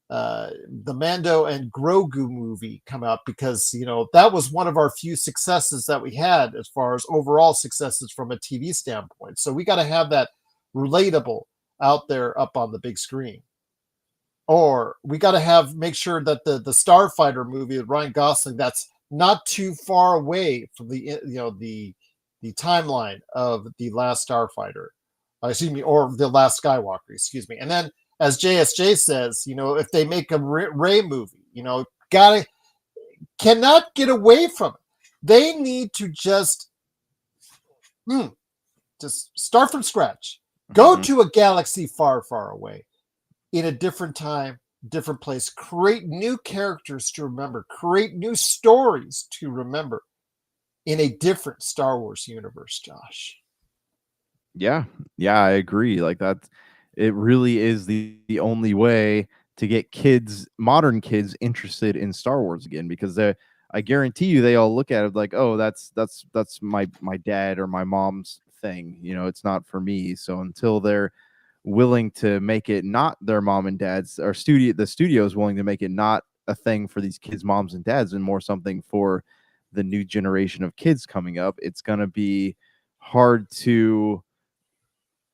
the Mando and Grogu movie come out, because that was one of our few successes that we had as far as overall successes from a TV standpoint. So we got to have that relatable out there up on the big screen. Or we got to make sure that the Starfighter movie with Ryan Gosling, that's not too far away from the timeline of the last Starfighter, or the last Skywalker, and then, as JSJ says, if they make a Rey movie, cannot get away from it. They need to just start from scratch. Go to a galaxy far, far away, in a different time, different place. Create new characters to remember. Create new stories to remember in a different Star Wars universe, Josh.
Yeah, I agree. Like that. It really is the only way to get modern kids interested in Star Wars again, because I guarantee you they all look at it like, oh, that's my dad or my mom's thing. It's not for me. So until they're willing to make it not their mom and dad's, or the studio is willing to make it not a thing for these kids' moms and dads, and more something for the new generation of kids coming up, it's going to be hard to,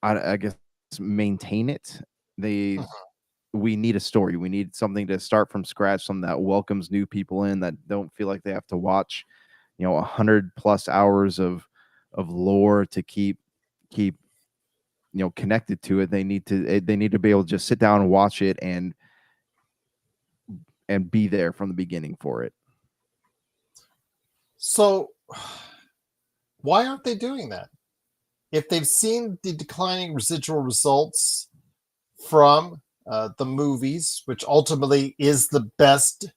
I guess, maintain it. We need a story. We need something to start from scratch, something that welcomes new people in, that don't feel like they have to watch 100+ hours of lore to keep connected to it. They need to be able to just sit down and watch it and be there from the beginning for it.
So why aren't they doing that? If they've seen the declining residual results from the movies, which ultimately is the best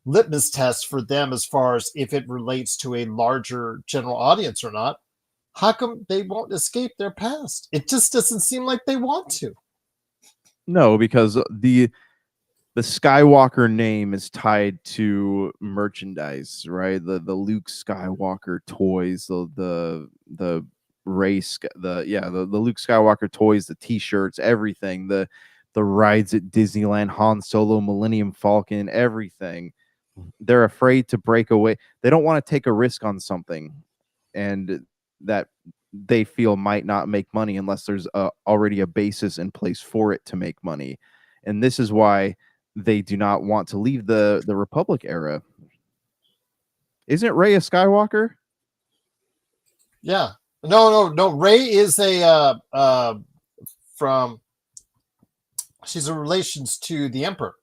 litmus test for them as far as if it relates to a larger general audience or not, how come they won't escape their past? It just doesn't seem like they want to.
No, because the Skywalker name is tied to merchandise, right? The Luke Skywalker toys, the race, the Luke Skywalker toys, the T-shirts, everything. the rides at Disneyland, Han Solo, Millennium Falcon, everything. They're afraid to break away. They don't want to take a risk on something, and that they feel might not make money unless there's already a basis in place for it to make money. And this is why they do not want to leave the Republic era. Isn't Rey a Skywalker?
Yeah. No. Rey is a from. She's in relations to the Emperor.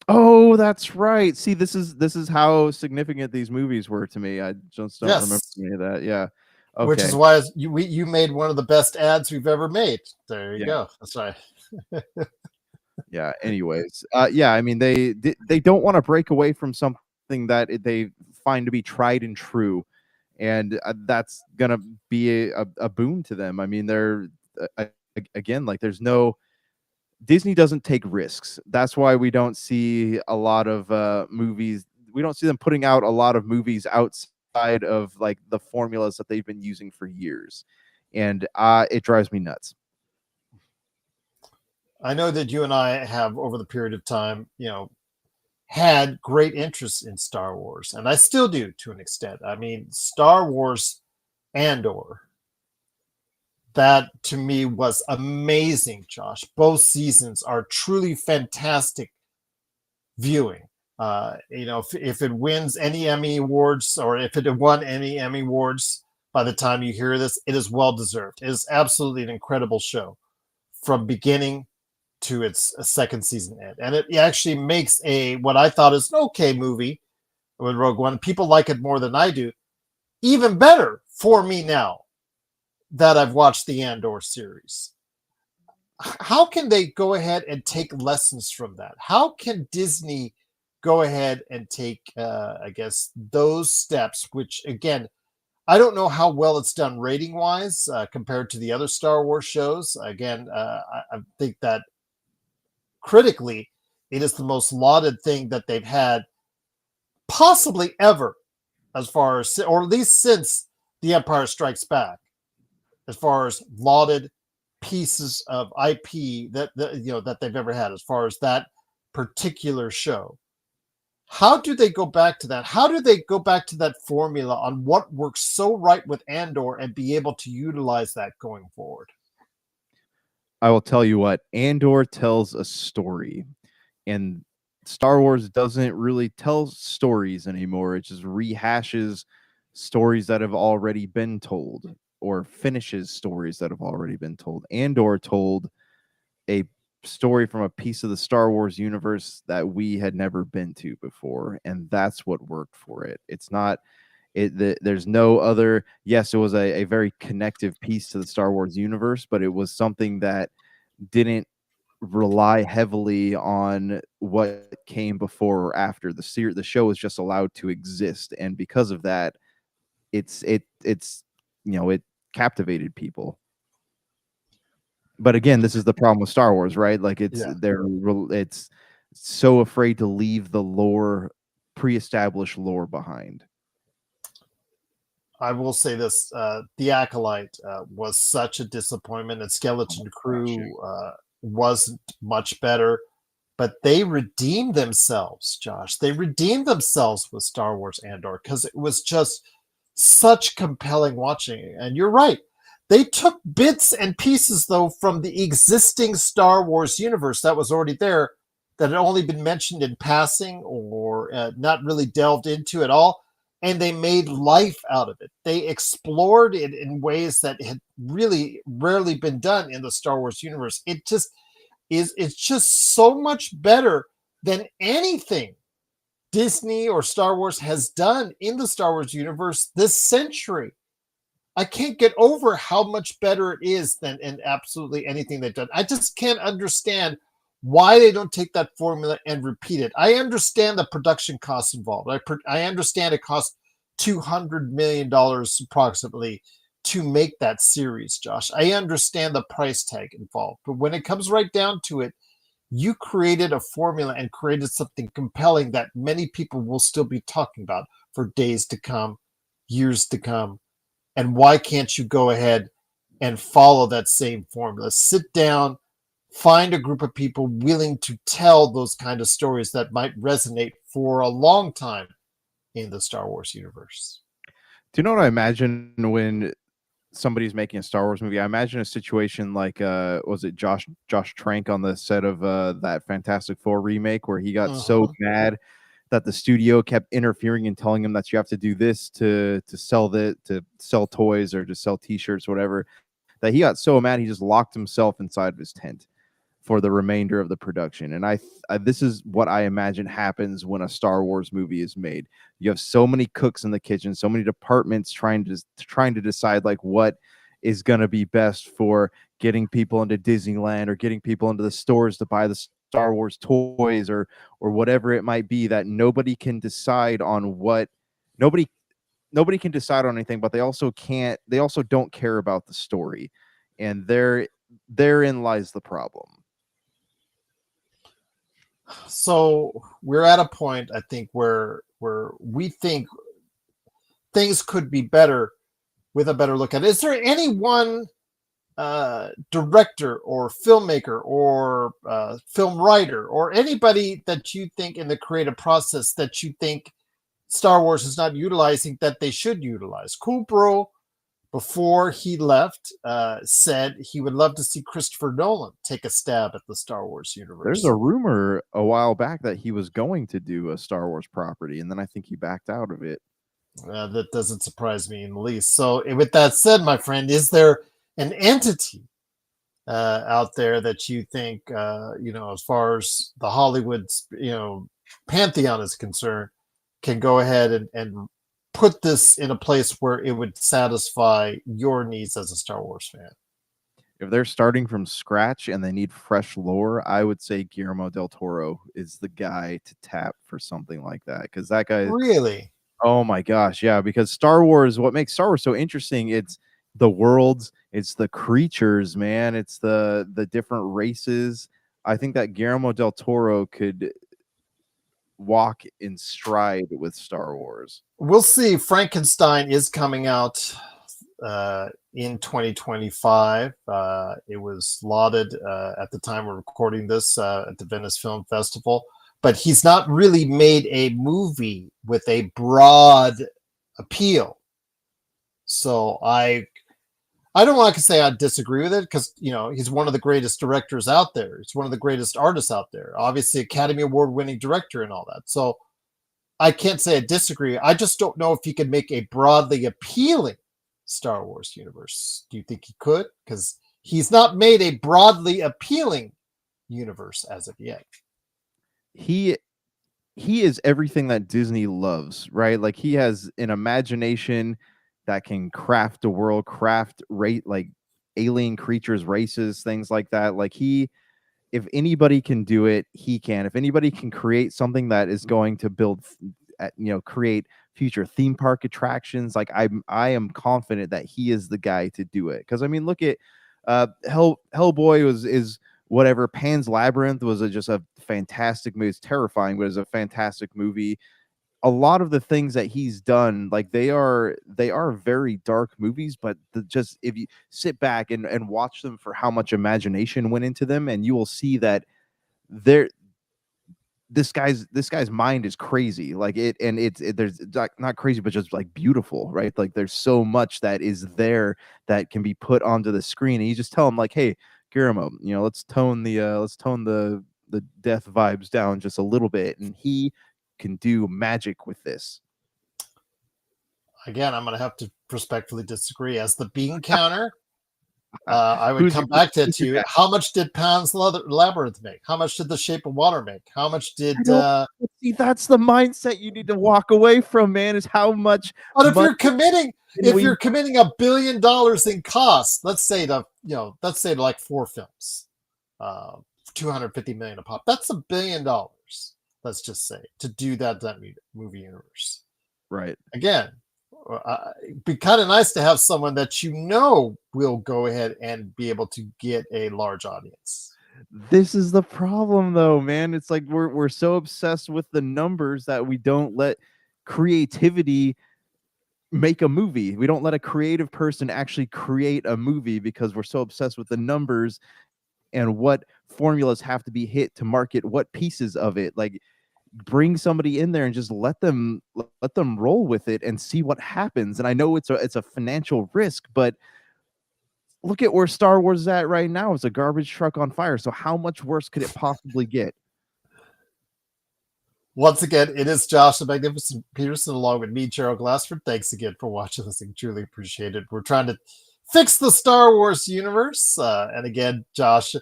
Oh, that's right. See, this is how significant these movies were to me. I just don't remember any of that. Yeah. Okay.
Which is why you made one of the best ads we've ever made. There you go. That's right.
Yeah. Anyways, yeah. I mean, they don't want to break away from something that they find to be tried and true, and that's gonna be a boon to them. I mean, they're again, like, there's no. Disney doesn't take risks. That's why we don't see a lot of movies. We don't see them putting out a lot of movies outside of like the formulas that they've been using for years, and it drives me nuts.
I know that you and I have, over the period of time, had great interest in Star Wars, and I still do to an extent. I mean, Star Wars Andor, that to me was amazing, Josh. Both seasons are truly fantastic viewing. If it wins any Emmy awards, or if it won any Emmy awards by the time you hear this, it is well deserved. It is absolutely an incredible show from beginning to its second season end. And it actually makes what I thought is an okay movie with Rogue One. People like it more than I do. Even better for me now that I've watched the Andor series. How can they go ahead and take lessons from that? How can Disney go ahead and take, I guess, those steps, which, again, I don't know how well it's done rating-wise compared to the other Star Wars shows. Again, I think that critically, it is the most lauded thing that they've had possibly ever, as far as, or at least since The Empire Strikes Back, as far as lauded pieces of IP that they've ever had, as far as that particular show. How do they go back to that? How do they go back to that formula on what works so right with Andor and be able to utilize that going forward?
I will tell you what, Andor tells a story, and Star Wars doesn't really tell stories anymore. It just rehashes stories that have already been told, or finishes stories that have already been told. Andor told a story from a piece of the Star Wars universe that we had never been to before, and that's what worked for it. It's not there's no other. Yes, it was a very connective piece to the Star Wars universe, but it was something that didn't rely heavily on what came before or after. The show was just allowed to exist, and because of that, it's it captivated people. But again, this is the problem with Star Wars, right? Like, it's so afraid to leave the lore, pre-established lore behind.
I will say this: The Acolyte was such a disappointment, and Skeleton Crew wasn't much better. But they redeemed themselves, Josh. They redeemed themselves with Star Wars Andor, because it was just such compelling watching. And you're right. They took bits and pieces, though, from the existing Star Wars universe that was already there, that had only been mentioned in passing or not really delved into at all, and they made life out of it. They explored it in ways that had really rarely been done in the Star Wars universe. It's just so much better than anything Disney or Star Wars has done in the Star Wars universe this century. I can't get over how much better it is than in absolutely anything they've done. I just can't understand why they don't take that formula and repeat it. I understand the production costs involved. I understand it costs $200 million approximately to make that series, Josh. I understand the price tag involved. But when it comes right down to it, you created a formula and created something compelling that many people will still be talking about for days to come, years to come. And why can't you go ahead and follow that same formula? Sit down, find a group of people willing to tell those kind of stories that might resonate for a long time in the Star Wars universe.
Do you know what I imagine when somebody's making a Star Wars movie? I imagine a situation like was it Josh Trank on the set of that Fantastic Four remake, where he got so mad that the studio kept interfering and telling him that you have to do this to sell toys or to sell T-shirts, whatever, that he got so mad he just locked himself inside of his tent for the remainder of the production. And I this is what I imagine happens when a Star Wars movie is made. You have so many cooks in the kitchen, so many departments trying to decide like what is going to be best for getting people into Disneyland or getting people into the stores to buy the Star Wars toys or whatever it might be, that nobody can decide on what nobody can decide on anything, but they also don't care about the story. And therein lies the problem.
So we're at a point, I think, where we think things could be better with a better look at it. Is there any one director or filmmaker or film writer or anybody that you think in the creative process that you think Star Wars is not utilizing that they should utilize? Kubrick, before he left, said he would love to see Christopher Nolan take a stab at the Star Wars universe.
There's a rumor a while back that he was going to do a Star Wars property, and then I think he backed out of it.
That doesn't surprise me in the least. So with that said, my friend, is there an entity out there that you think, as far as the Hollywood, pantheon is concerned, can go ahead and put this in a place where it would satisfy your needs as a Star Wars fan?
If they're starting from scratch and they need fresh lore, I would say Guillermo del Toro is the guy to tap for something like that. Because that guy,
really,
oh my gosh, yeah. Because Star Wars, what makes Star Wars so interesting? It's the worlds, it's the creatures, man. It's the different races. I think that Guillermo del Toro could walk in stride with Star Wars.
We'll see. Frankenstein is coming out in 2025. It was lauded at the time we're recording this at the Venice Film Festival, but he's not really made a movie with a broad appeal. So I don't want to say I disagree with it, because he's one of the greatest directors out there. He's one of the greatest artists out there. Obviously, Academy Award winning director and all that. So I can't say I disagree. I just don't know if he could make a broadly appealing Star Wars universe. Do you think he could? Because he's not made a broadly appealing universe as of yet.
He is everything that Disney loves, right? Like, he has an imagination that can craft a world, like alien creatures, races, things like that. Like, if anybody can do it, he can. If anybody can create something that is going to create future theme park attractions, like I am confident that he is the guy to do it. Because I mean, look at Hellboy is whatever. Pan's Labyrinth was just a fantastic movie. It's terrifying, but it's a fantastic movie. A lot of the things that he's done, like they are very dark movies, but just if you sit back and watch them for how much imagination went into them, and you will see that this guy's mind is crazy. Like there's not crazy, but just like beautiful, right? Like there's so much that is there that can be put onto the screen, and you just tell him like, hey, Guillermo, let's tone the death vibes down just a little bit, and he can do magic with this.
Again, I'm going to have to respectfully disagree. As the bean counter, I would come back to it to how much did Pan's Labyrinth make? How much did The Shape of Water make? How much did
see, that's the mindset you need to walk away from, man, is how much.
But if you're committing $1 billion in costs, let's say to like 4 films, 250 million a pop, that's $1 billion. Let's just say, to do that movie universe.
Right.
Again, it'd be kind of nice to have someone that will go ahead and be able to get a large audience.
This is the problem, though, man. It's like we're so obsessed with the numbers that we don't let creativity make a movie. We don't let a creative person actually create a movie because we're so obsessed with the numbers. and what formulas have to be hit to market what pieces of it. Like, bring somebody in there and just let them roll with it and see what happens. And I know it's a financial risk, but look at where Star Wars is at right now. It's a garbage truck on fire. So how much worse could it possibly get?
Once again, it is Josh the Magnificent Peterson along with me, Gerald Glassford. Thanks again for watching this. I truly appreciate it. We're trying to fix the Star Wars universe. And again, Josh,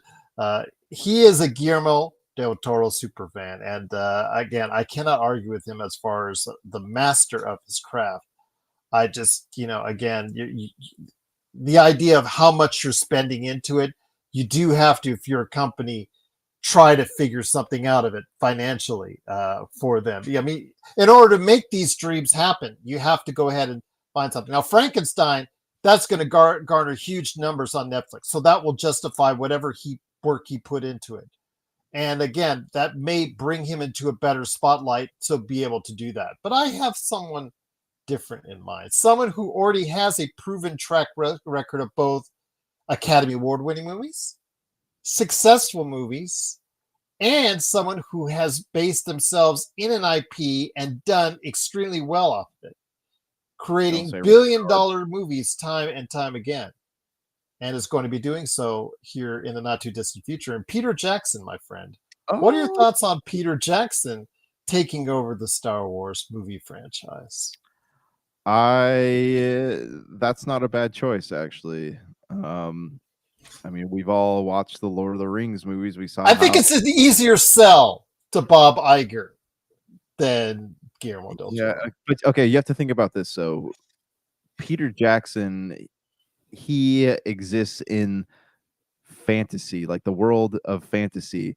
he is a Guillermo del Toro super fan. And again, I cannot argue with him as far as the master of his craft. I just, again, the idea of how much you're spending into it, you do have to, if you're a company, try to figure something out of it financially for them. I mean, in order to make these dreams happen, you have to go ahead and find something. Now, Frankenstein, that's going to garner huge numbers on Netflix. So that will justify whatever work he put into it. And again, that may bring him into a better spotlight to be able to do that. But I have someone different in mind. Someone who already has a proven track record of both Academy Award-winning movies, successful movies, and someone who has based themselves in an IP and done extremely well off of it, creating billion-dollar movies time and time again, and is going to be doing so here in the not-too-distant future. And Peter Jackson, my friend, what are your thoughts on Peter Jackson taking over the Star Wars movie franchise?
That's not a bad choice, actually. I mean, we've all watched the Lord of the Rings movies. We saw.
I think it's an easier sell to Bob Iger than Guillermo del Toro.
Yeah, but okay, you have to think about this. So, Peter Jackson, he exists in fantasy, like the world of fantasy.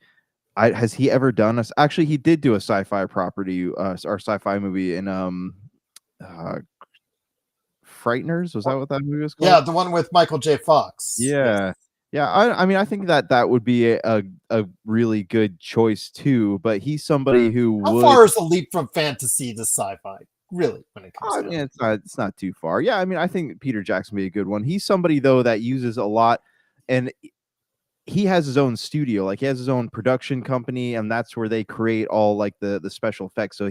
Has he ever done us? Actually, he did do a sci-fi property, or sci-fi movie in Frighteners. Was that what that movie was called?
Yeah, the one with Michael J. Fox.
Yeah. Yes. Yeah, I mean, I think that would be a really good choice too. But he's somebody who
How far is the leap from fantasy to sci-fi? Really, when it comes.
I mean, it's not too far. Yeah, I mean, I think Peter Jackson would be a good one. He's somebody though that uses a lot, and he has his own studio. Like, he has his own production company, and that's where they create all like the special effects. So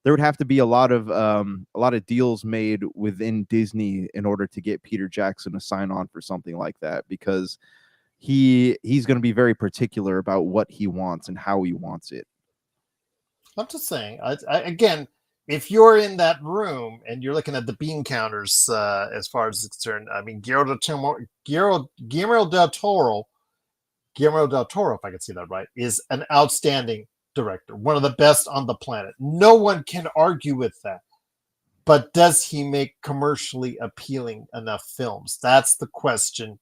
there would have to be a lot of deals made within Disney in order to get Peter Jackson to sign on for something like that, because he's going to be very particular about what he wants and how he wants it.
I'm just saying, again, if you're in that room and you're looking at the bean counters as far as it's concerned, I mean, Guillermo del Toro, if I can see that right, is an outstanding director, one of the best on the planet. No one can argue with that. But does he make commercially appealing enough films? That's the question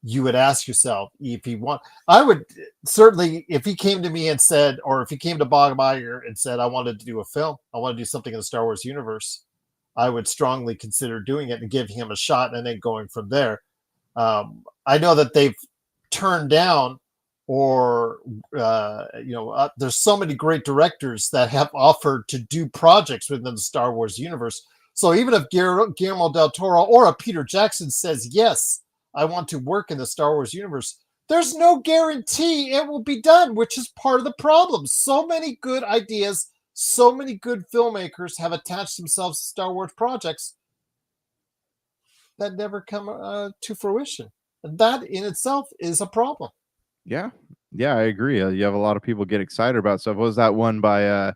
you would ask yourself. If he I would certainly, if he came to me and said, or if he came to Bob Iger and said, I wanted to do a film, I want to do something in the Star Wars universe, I would strongly consider doing it and giving him a shot and then going from there. I know that they've turned down, or there's so many great directors that have offered to do projects within the Star Wars universe. So even if Guillermo del Toro or a Peter Jackson says, yes, I want to work in the Star Wars universe, there's no guarantee it will be done, which is part of the problem. So many good ideas, so many good filmmakers have attached themselves to Star Wars projects that never come to fruition. And that in itself is a problem.
Yeah, I agree. You have a lot of people get excited about stuff. What was that one by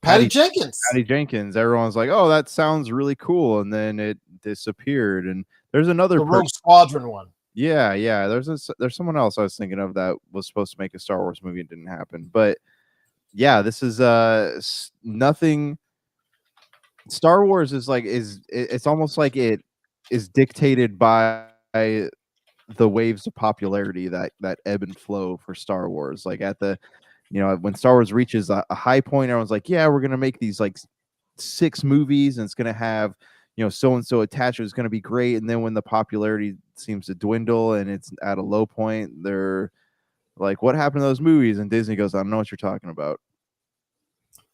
Patty Jenkins?
Patty Jenkins. Everyone's like, "Oh, that sounds really cool," and then it disappeared. And there's another
Rogue Squadron one.
Yeah. There's someone else I was thinking of that was supposed to make a Star Wars movie and didn't happen. But yeah, this is nothing. Star Wars is like it's almost like it is dictated by the waves of popularity that ebb and flow for Star Wars. Like at the, when Star Wars reaches a high point, everyone's like, yeah, we're gonna make these like 6 movies and it's gonna have so and so attached. It's gonna be great. And then when the popularity seems to dwindle and it's at a low point, they're like, what happened to those movies? And Disney goes, I don't know what you're talking about.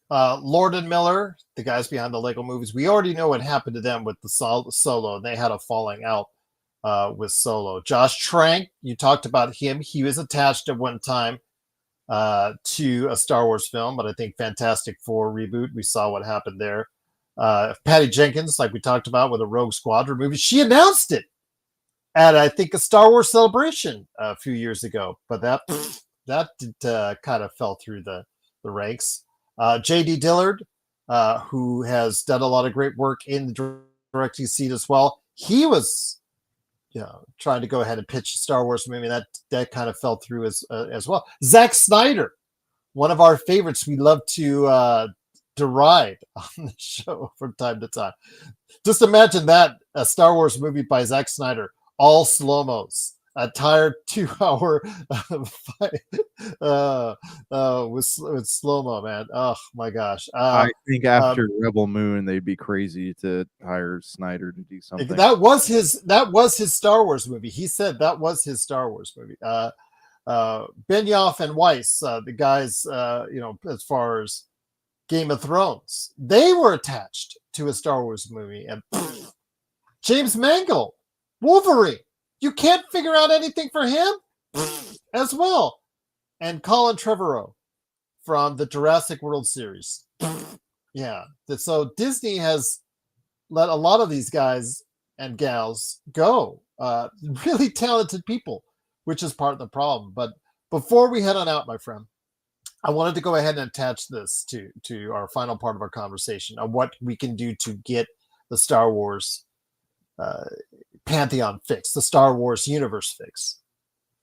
Lord and Miller, the guys behind the Lego movies, we already know what happened to them with the Solo, and they had a falling out. with Solo. Josh Trank, you talked about him. He was attached at one time to a Star Wars film, but I think Fantastic Four reboot, we saw what happened there. Patty Jenkins, like we talked about with a Rogue Squadron movie, she announced it at, I think, a Star Wars Celebration a few years ago, but that kind of fell through the ranks. J.D. Dillard, who has done a lot of great work in the directing seat as well, he was trying to go ahead and pitch a Star Wars movie. That kind of fell through as well. Zack Snyder, one of our favorites, we love to deride on the show from time to time. Just imagine that, a Star Wars movie by Zack Snyder, all slow-mos, a tired 2-hour fight with slow-mo, man. Oh my gosh.
I think after Rebel Moon, they'd be crazy to hire Snyder to do something.
That was his Star Wars movie. He said that was his Star Wars movie. Benioff and Weiss, the guys, as far as Game of Thrones, they were attached to a Star Wars movie. And James Mangold, Wolverine, you can't figure out anything for him as well. And Colin Trevorrow from the Jurassic World series. Yeah. So Disney has let a lot of these guys and gals go. Really talented people, which is part of the problem. But before we head on out, my friend, I wanted to go ahead and attach this to our final part of our conversation on what we can do to get the Star Wars pantheon fixed, the Star Wars universe fixed.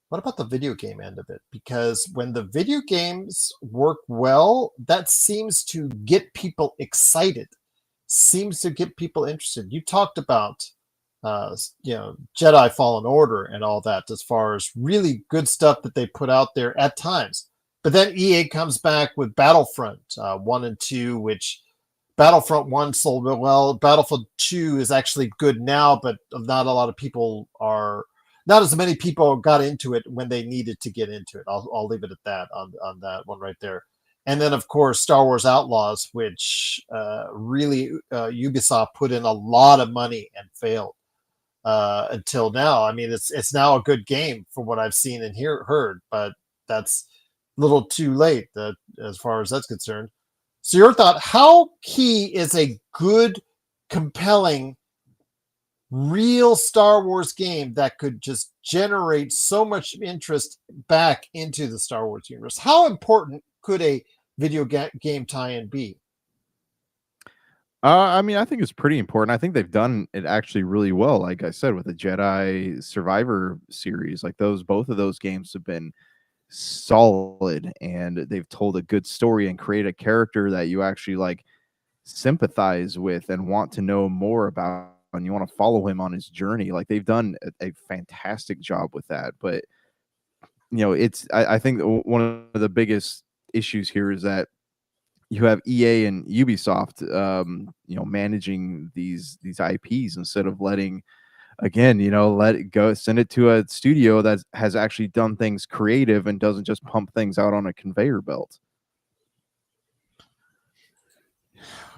What about the video game end of it? Because when the video games work well, that seems to get people excited, seems to get people interested. You talked about Jedi Fallen Order and all that, as far as really good stuff that they put out there at times. But then EA comes back with Battlefront 1 and 2, which Battlefront 1 sold well. Battlefield 2 is actually good now, but not as many people got into it when they needed to get into it. I'll leave it at that on that one right there. And then, of course, Star Wars Outlaws, which really Ubisoft put in a lot of money and failed until now. I mean, it's now a good game from what I've seen and heard, but that's a little too late as far as that's concerned. So your thought, how key is a good, compelling, real Star Wars game that could just generate so much interest back into the Star Wars universe? How important could a video game tie-in be?
I mean, I think it's pretty important. I think they've done it actually really well. Like I said, with the Jedi Survivor series, like both of those games have been solid, and they've told a good story and create a character that you actually like sympathize with and want to know more about, and you want to follow him on his journey. Like they've done a fantastic job with that. But I think one of the biggest issues here is that you have EA and Ubisoft managing these IPs instead of letting, again, let it go, send it to a studio that has actually done things creative and doesn't just pump things out on a conveyor belt.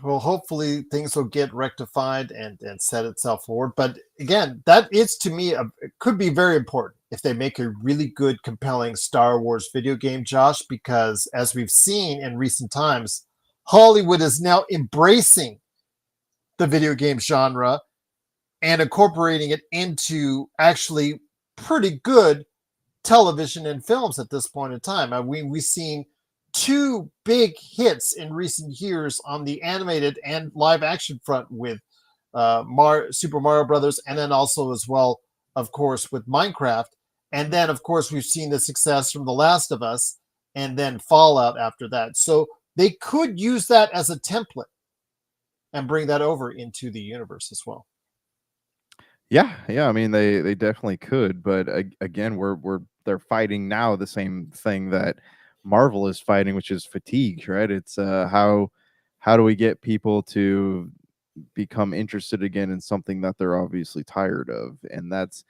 Well, hopefully things will get rectified and set itself forward. But again, that is, to me, it could be very important if they make a really good, compelling Star Wars video game, Josh, because as we've seen in recent times, Hollywood is now embracing the video game genre and incorporating it into actually pretty good television and films at this point in time. We've seen two big hits in recent years on the animated and live action front with Super Mario Brothers, and then also as well, of course, with Minecraft. And then, of course, we've seen the success from The Last of Us and then Fallout after that. So they could use that as a template and bring that over into the universe as well.
Yeah. I mean, they definitely could, but again, they're fighting now the same thing that Marvel is fighting, which is fatigue, right? It's how do we get people to become interested again in something that they're obviously tired of? And that's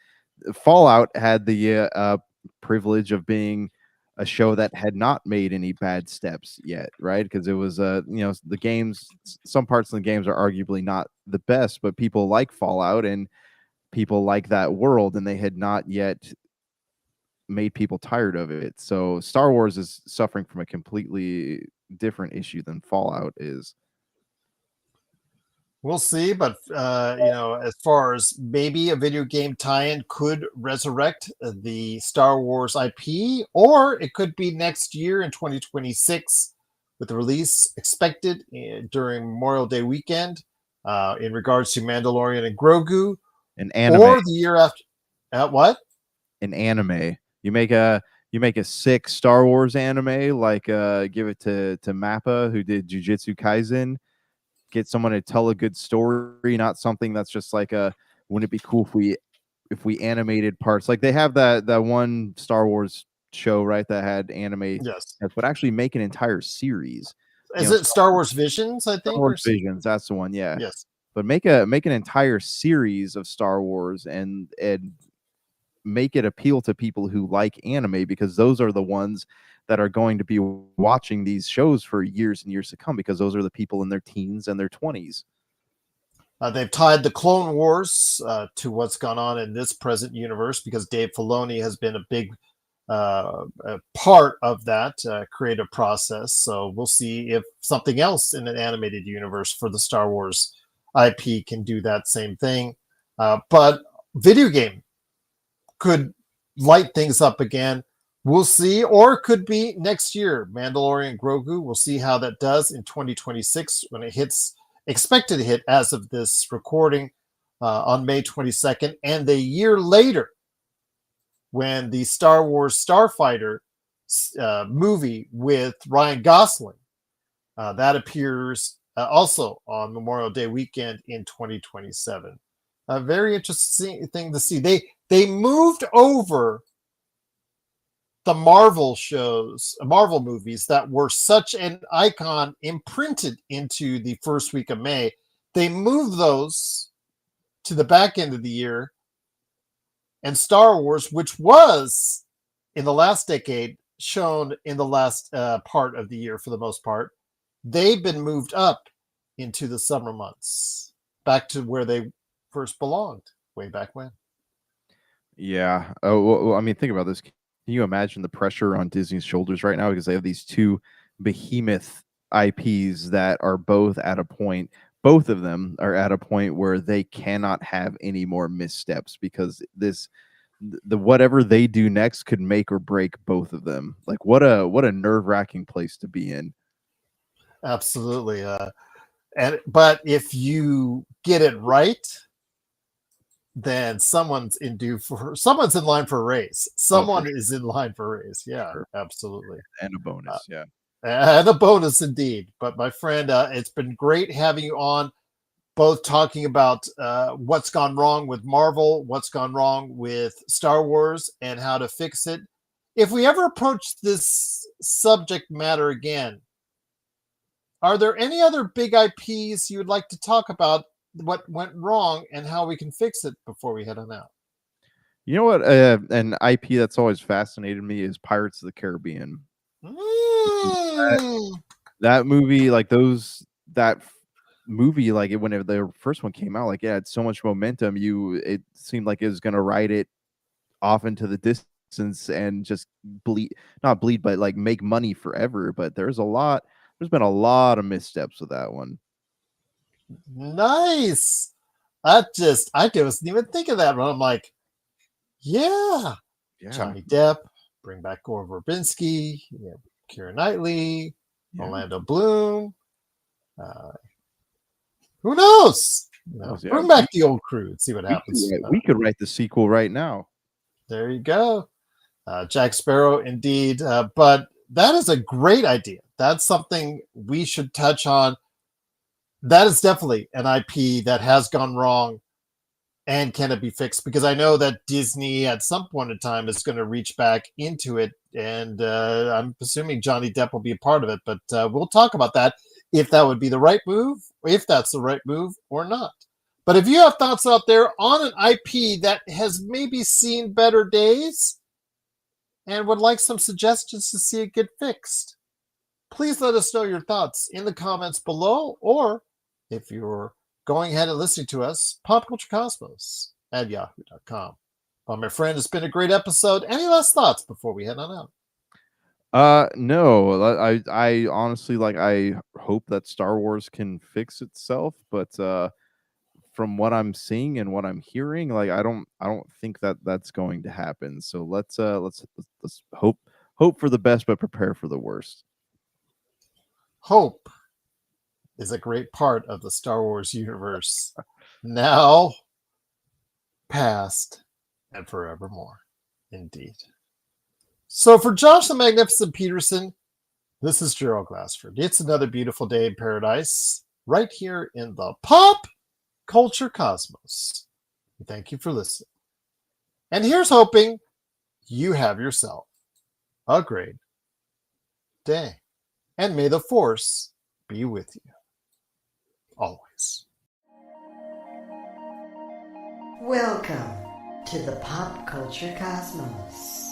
Fallout had the privilege of being a show that had not made any bad steps yet, right? Because it was the games, some parts of the games are arguably not the best, but people like Fallout, and people like that world, and they had not yet made people tired of it. So Star Wars is suffering from a completely different issue than Fallout is.
We'll see, but as far as maybe a video game tie-in could resurrect the Star Wars IP, or it could be next year in 2026 with the release expected during Memorial Day weekend in regards to Mandalorian and Grogu,
An anime,
or the year after. What?
an anime. You make a sick Star Wars anime, like give it to Mappa, who did Jujutsu Kaisen. Get someone to tell a good story, not something that's just like a. Wouldn't it be cool if we animated parts like they have that one Star Wars show, right, that had anime,
Yes.
but actually make an entire series.
Is it Star Wars Visions? I think
Star Wars Visions. That's the one. Yeah.
Yes.
But make an entire series of Star Wars and make it appeal to people who like anime, because those are the ones that are going to be watching these shows for years and years to come, because those are the people in their teens and their 20s.
They've tied the Clone Wars to what's gone on in this present universe, because Dave Filoni has been a big a part of that creative process. So we'll see if something else in an animated universe for the Star Wars IP can do that same thing. But video game could light things up again. We'll see, or it could be next year. Mandalorian Grogu, we'll see how that does in 2026 when it hits, expected to hit as of this recording on May 22nd. And a year later, when the Star Wars Starfighter movie with Ryan Gosling, that appears also on Memorial Day weekend in 2027. A very interesting thing to see. They moved over the Marvel shows, Marvel movies that were such an icon imprinted into the first week of May. They moved those to the back end of the year. And Star Wars, which was in the last decade shown in the last part of the year for the most part, they've been moved up into the summer months, back to where they first belonged way back when.
Yeah. Oh, well, I mean, think about this. Can you imagine the pressure on Disney's shoulders right now, because they have these two behemoth IPs that are both at a point. Both of them are at a point where they cannot have any more missteps, because the whatever they do next could make or break both of them. Like what a nerve-wracking place to be in.
Absolutely. But if you get it right, then someone's in line for a raise. Someone is in line for a raise. Yeah, sure. Absolutely.
And a bonus. Yeah.
And a bonus indeed. But my friend, it's been great having you on, both talking about what's gone wrong with Marvel, what's gone wrong with Star Wars, and how to fix it. If we ever approach this subject matter again, are there any other big IPs you would like to talk about, what went wrong and how we can fix it before we head on out?
You know what? An IP that's always fascinated me is Pirates of the Caribbean. That movie, like that movie, like when the first one came out, like it had so much momentum. It seemed like it was going to ride it off into the distance and just not bleed, but like make money forever. But there's been a lot of missteps with that one.
Nice. I wasn't even thinking that one. I'm like, yeah. Johnny Depp, bring back Gore Verbinski, Keira Knightley, Orlando Bloom. Who knows? Bring back the old crew and see what happens.
We could write the sequel right now.
There you go. Jack Sparrow, indeed. But that is a great idea. That's something we should touch on. That is definitely an IP that has gone wrong, and can it be fixed? Because I know that Disney at some point in time is going to reach back into it, and I'm assuming Johnny Depp will be a part of it. But we'll talk about that, if that would be the right move, if that's the right move or not. But if you have thoughts out there on an IP that has maybe seen better days and would like some suggestions to see it get fixed, please let us know your thoughts in the comments below, or if you're going ahead and listening to us, Pop Culture Cosmos yahoo.com. Well, my friend, it's been a great episode. Any last thoughts before we head on out?
No, I honestly I hope that Star Wars can fix itself, but from what I'm seeing and what I'm hearing, I don't think that that's going to happen. So let's hope for the best, but prepare for the worst.
Hope is a great part of the Star Wars universe. Now, past, and forevermore. Indeed. So for Josh the Magnificent Peterson, this is Gerald Glassford. It's another beautiful day in paradise, right here in the Pop Culture Cosmos. Thank you for listening. And here's hoping you have yourself a great day. And may the Force be with you always.
Welcome to the Pop Culture Cosmos.